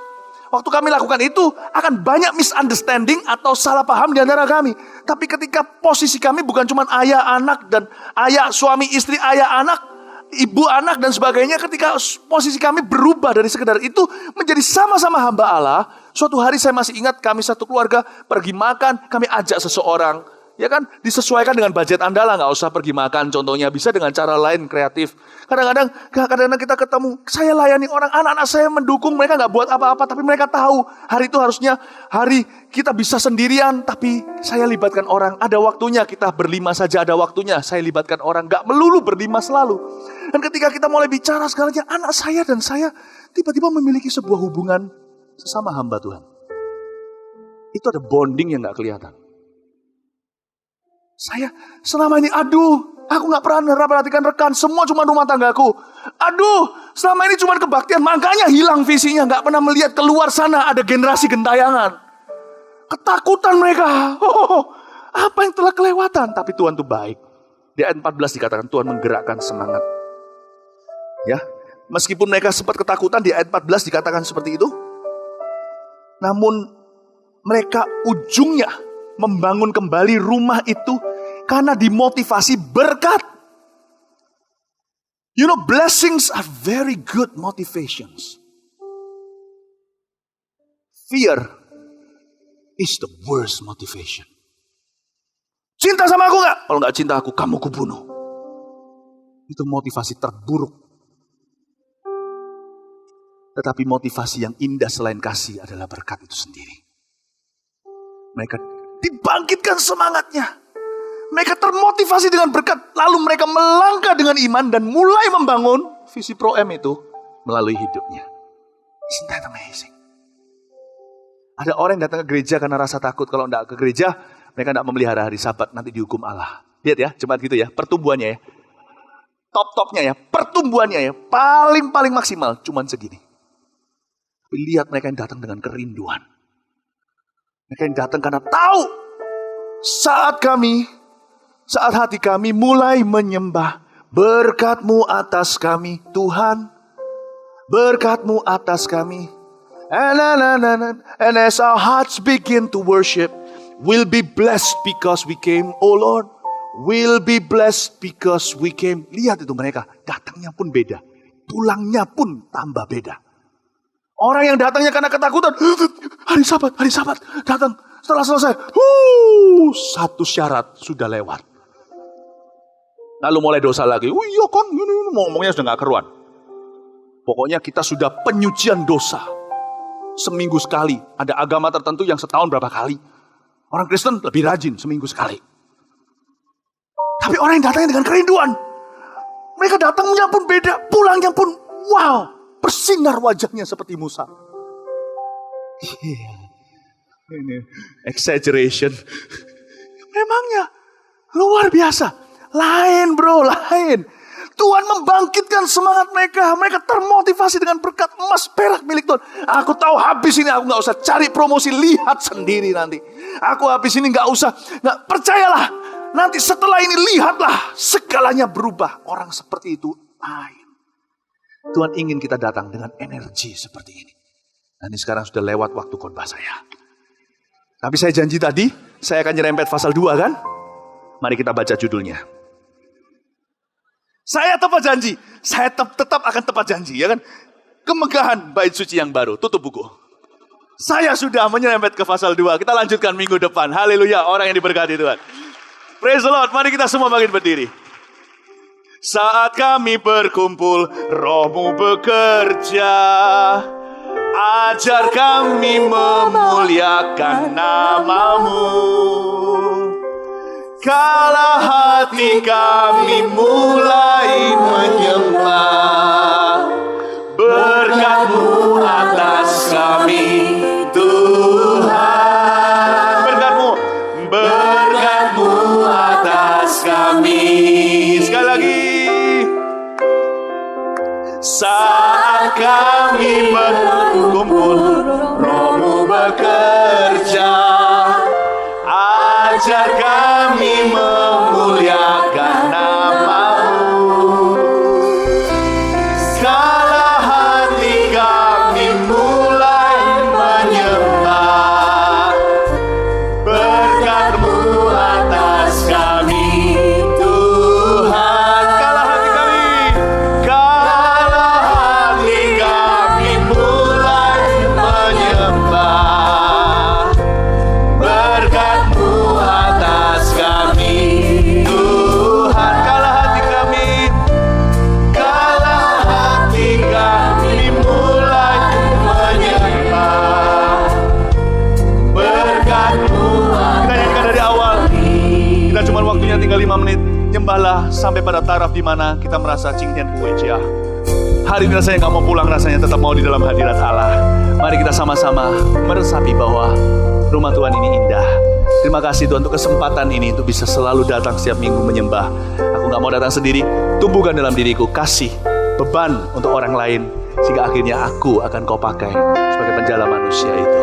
Waktu kami lakukan itu, akan banyak misunderstanding atau salah paham di antara kami. Tapi ketika posisi kami bukan cuma ayah, anak, dan ayah, suami, istri, ayah, anak, ibu, anak, dan sebagainya, ketika posisi kami berubah dari sekedar itu menjadi sama-sama hamba Allah. Suatu hari saya masih ingat kami satu keluarga pergi makan, kami ajak seseorang. Ya kan, disesuaikan dengan budget Anda lah, gak usah pergi makan contohnya, bisa dengan cara lain kreatif. Kadang-kadang kita ketemu, saya layani orang, anak-anak saya mendukung, mereka gak buat apa-apa, tapi mereka tahu hari itu harusnya hari kita bisa sendirian, tapi saya libatkan orang. Ada waktunya kita berlima saja, ada waktunya saya libatkan orang, gak melulu berlima selalu. Dan ketika kita mulai bicara segalanya, anak saya dan saya tiba-tiba memiliki sebuah hubungan sesama hamba Tuhan. Itu ada bonding yang gak kelihatan. Saya selama ini, aku gak pernah perhatikan rekan, semua cuma rumah tanggaku. Selama ini cuma kebaktian, makanya hilang visinya, gak pernah melihat keluar sana ada generasi gentayangan. Ketakutan mereka, apa yang telah kelewatan. Tapi Tuhan itu baik. Di ayat 14 dikatakan Tuhan menggerakkan semangat. Ya, meskipun mereka sempat ketakutan, di ayat 14 dikatakan seperti itu. Namun mereka ujungnya membangun kembali rumah itu karena dimotivasi berkat. You know, blessings are very good motivations. Fear is the worst motivation. Cinta sama aku gak? Kalau gak cinta aku, kamu kubunuh. Itu motivasi terburuk. Tetapi motivasi yang indah selain kasih adalah berkat itu sendiri. Mereka dibangkitkan semangatnya. Mereka termotivasi dengan berkat. Lalu mereka melangkah dengan iman dan mulai membangun visi Pro M itu melalui hidupnya. Isn't that amazing? Ada orang yang datang ke gereja karena rasa takut. Kalau tidak ke gereja, mereka tidak memelihara hari Sabat, nanti dihukum Allah. Lihat ya, cuma gitu ya, pertumbuhannya ya. Top-topnya ya, pertumbuhannya ya, paling maksimal, cuman segini. Tapi lihat mereka yang datang dengan kerinduan. Mereka yang datang karena tahu saat hati kami mulai menyembah, berkat-Mu atas kami, Tuhan. Berkat-Mu atas kami. And as our hearts begin to worship, we'll be blessed because we came, oh Lord. We'll be blessed because we came. Lihat itu mereka, datangnya pun beda. Pulangnya pun tambah beda. Orang yang datangnya karena ketakutan, hari Sabat, datang. Setelah selesai, satu syarat sudah lewat. Lalu mulai dosa lagi. Iya kan, ini ngomongnya sudah gak keruan. Pokoknya kita sudah penyucian dosa. Seminggu sekali. Ada agama tertentu yang setahun berapa kali. Orang Kristen lebih rajin seminggu sekali. Tapi orang yang datangnya dengan kerinduan. Mereka datangnya pun beda. Pulangnya pun wow. Bersinar wajahnya seperti Musa. Ini exaggeration. Memangnya luar biasa. Lain bro, lain. Tuhan membangkitkan semangat mereka. Mereka termotivasi dengan berkat emas perak milik Tuhan. Aku tahu habis ini aku gak usah cari promosi. Lihat sendiri nanti. Aku habis ini gak usah. Gak, percayalah. Nanti setelah ini lihatlah. Segalanya berubah. Orang seperti itu lain. Tuhan ingin kita datang dengan energi seperti ini. Dan ini sekarang sudah lewat waktu khotbah saya. Tapi saya janji tadi. Saya akan nyerempet pasal 2 kan. Mari kita baca judulnya. Saya tepat janji. Saya tetap akan tepat janji. Ya kan? Kemegahan bait suci yang baru. Tutup buku. Saya sudah menyerempet ke pasal 2. Kita lanjutkan minggu depan. Haleluya. Orang yang diberkati Tuhan. Praise the Lord. Mari kita semua makin berdiri. Saat kami berkumpul, Roh-Mu bekerja. Ajar kami memuliakan nama-Mu. Kala hati kami mulai menyembah, berkat-Mu atas kami, Tuhan. Berkat-Mu atas kami. Sekali lagi. Saat kami berkumpul, Roh-Mu bekerja. Ajar kami memuliakan nama-Mu. Kala hati kami mulai menyembah, berkat-Mu atas kami, Tuhan. Kala hati kami mulai menyembah, berkat-Mu atas kami, Tuhan. Kala hati kami mulai menyembah, berkat-Mu. Kita nyanyikan dari awal. Kita cuma waktunya tinggal 5 menit. Nyembahlah sampai pada taraf di mana kita merasa cinghian puja. Hari ini rasanya gak mau pulang, rasanya tetap mau di dalam hadirat Allah. Mari kita sama-sama meresapi bahwa rumah Tuhan ini indah. Terima kasih Tuhan untuk kesempatan ini untuk bisa selalu datang setiap minggu menyembah. Aku gak mau datang sendiri. Tumbuhkan dalam diriku kasih, beban untuk orang lain, sehingga akhirnya aku akan Kau pakai sebagai penjala manusia itu.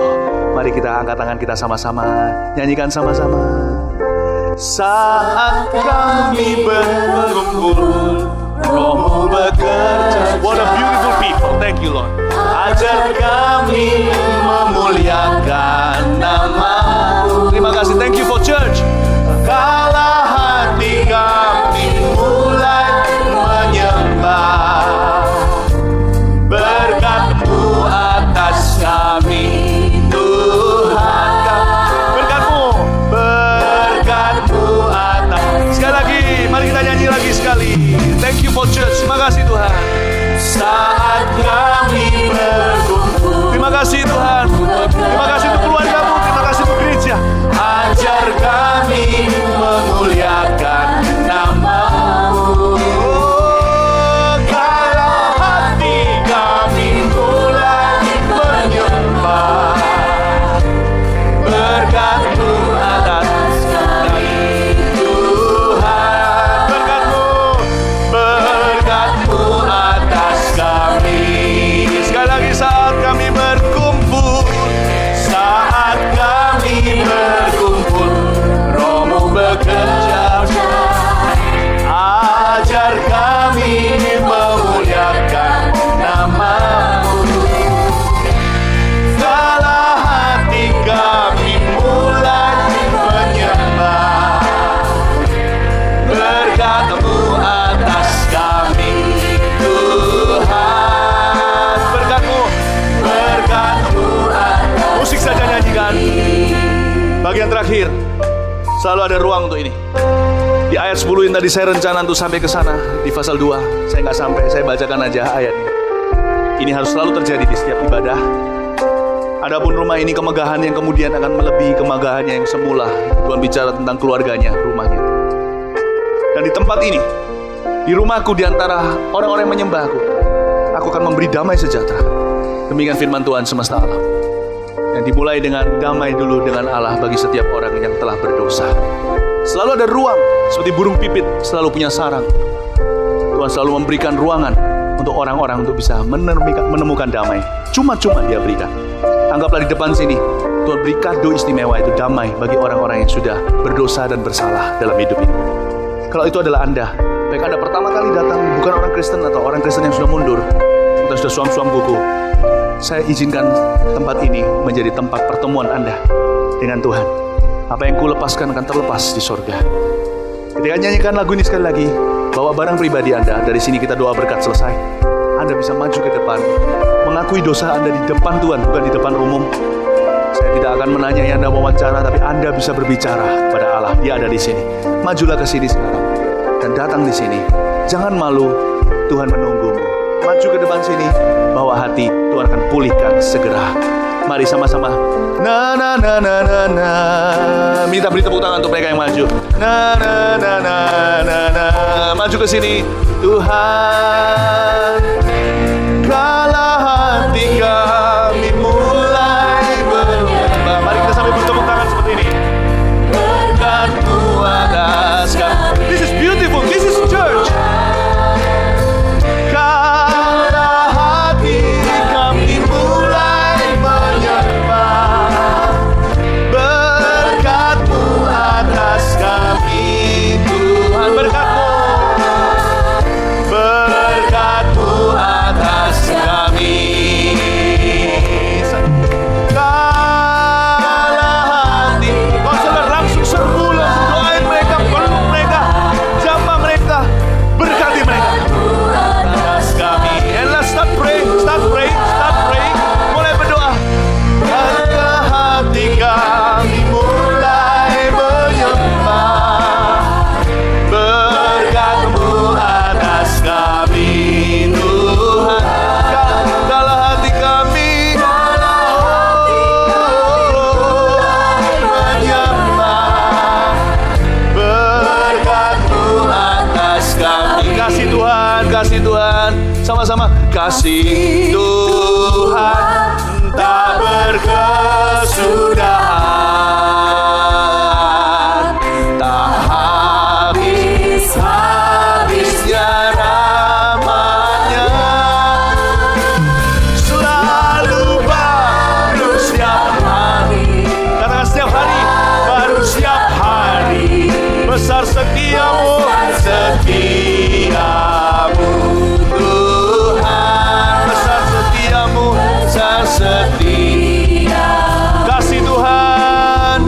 Mari kita angkat tangan kita sama-sama, nyanyikan sama-sama. Saat kami berkumpul, Roh-Mu bekerja. What a beautiful people. Thank you Lord. Ajar kami memuliakan nama-Mu. Terima kasih. Thank you for church. Kala hati kami mulai menyembah, saat kami berkumpul. Terima kasih Tuhan. Terima kasih untuk keluarga-Mu. Terima kasih untuk gereja. Ajar kami memuliakan nama-Mu. Oh, kalau hati kami mulai menyembah, berkat-Mu atas kami Tuhan. Berkat-Mu, berkat-Mu atas kami. Sekali lagi, saat kami berkumpul, saat kami berkumpul, Roh-Mu bekerja. Ajar kami memuliakan nama-Mu. Segala hati kami mulai menyembah, berkat-Mu atas kami Tuhan. Berkat-Mu, berkat-Mu atas. Musik saja nyanyikan. Bagian terakhir, selalu ada ruang untuk ini. Di ayat 10 yang tadi saya rencana untuk sampai ke sana, di pasal 2, saya nggak sampai, saya bacakan aja ayatnya. Ini harus selalu terjadi di setiap ibadah. Adapun rumah ini kemegahan yang kemudian akan melebihi kemegahannya yang semula. Tuhan bicara tentang keluarganya, rumahnya. Dan di tempat ini, di rumahku, di antara orang-orang yang menyembahku, aku akan memberi damai sejahtera. Demikian firman Tuhan semesta alam. Yang dimulai dengan damai dulu dengan Allah bagi setiap orang yang telah berdosa. Selalu ada ruang, seperti burung pipit selalu punya sarang. Tuhan selalu memberikan ruangan untuk orang-orang untuk bisa menemukan damai. Cuma-cuma Dia berikan. Anggaplah di depan sini, Tuhan beri kado istimewa itu, damai bagi orang-orang yang sudah berdosa dan bersalah dalam hidup ini. Kalau itu adalah Anda, baik Anda pertama kali datang bukan orang Kristen atau orang Kristen yang sudah mundur, atau sudah suam-suam buku, saya izinkan tempat ini menjadi tempat pertemuan Anda dengan Tuhan. Apa yang kulepaskan akan terlepas di sorga. Ketika nyanyikan lagu ini sekali lagi, bawa barang pribadi Anda. Dari sini kita doa berkat selesai. Anda bisa maju ke depan, mengakui dosa Anda di depan Tuhan, bukan di depan umum. Saya tidak akan menanyai Anda wawancara, tapi Anda bisa berbicara kepada Allah. Dia ada di sini. Majulah ke sini sekarang dan datang di sini. Jangan malu, Tuhan menunggumu. Maju ke depan sini, bawa hati, Tuhan akan pulihkan segera. Mari sama-sama. Na na na na na na. Minta beri tepuk tangan untuk mereka yang maju. Na na na na na na. Maju ke sini. Tuhan, kala hati kami mulai menyembah. Mari kita sambil bertepuk tangan seperti ini. Berkat-Mu atas kami. This is beautiful. This is church. Kasih Tuhan, sama-sama. Kasih Tuhan tak berkesudahan, tak habis-habisnya rahmat-Nya, selalu baru setiap hari. Katakan setiap hari, baru setiap hari. Besar setiamu, Tuhan, besar setiamu, besar setia. Kasih Tuhan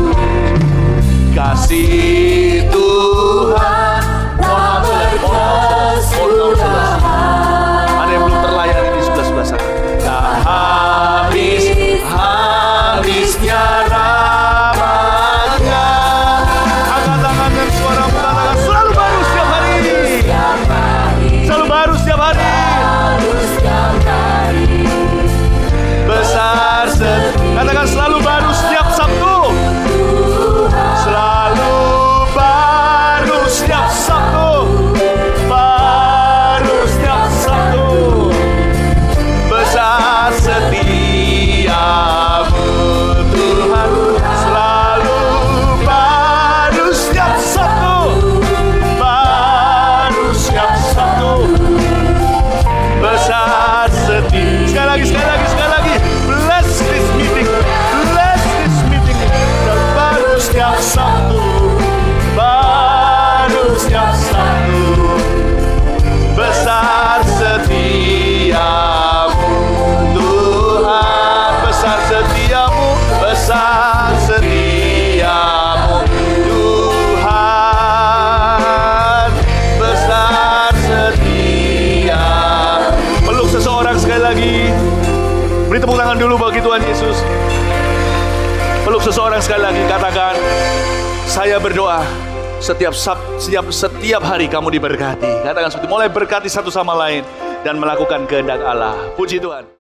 Beri tepuk tangan dulu bagi Tuhan Yesus. Peluk seseorang sekali lagi, katakan, saya berdoa setiap hari kamu diberkati. Katakan seperti mulai berkati satu sama lain dan melakukan kehendak Allah. Puji Tuhan.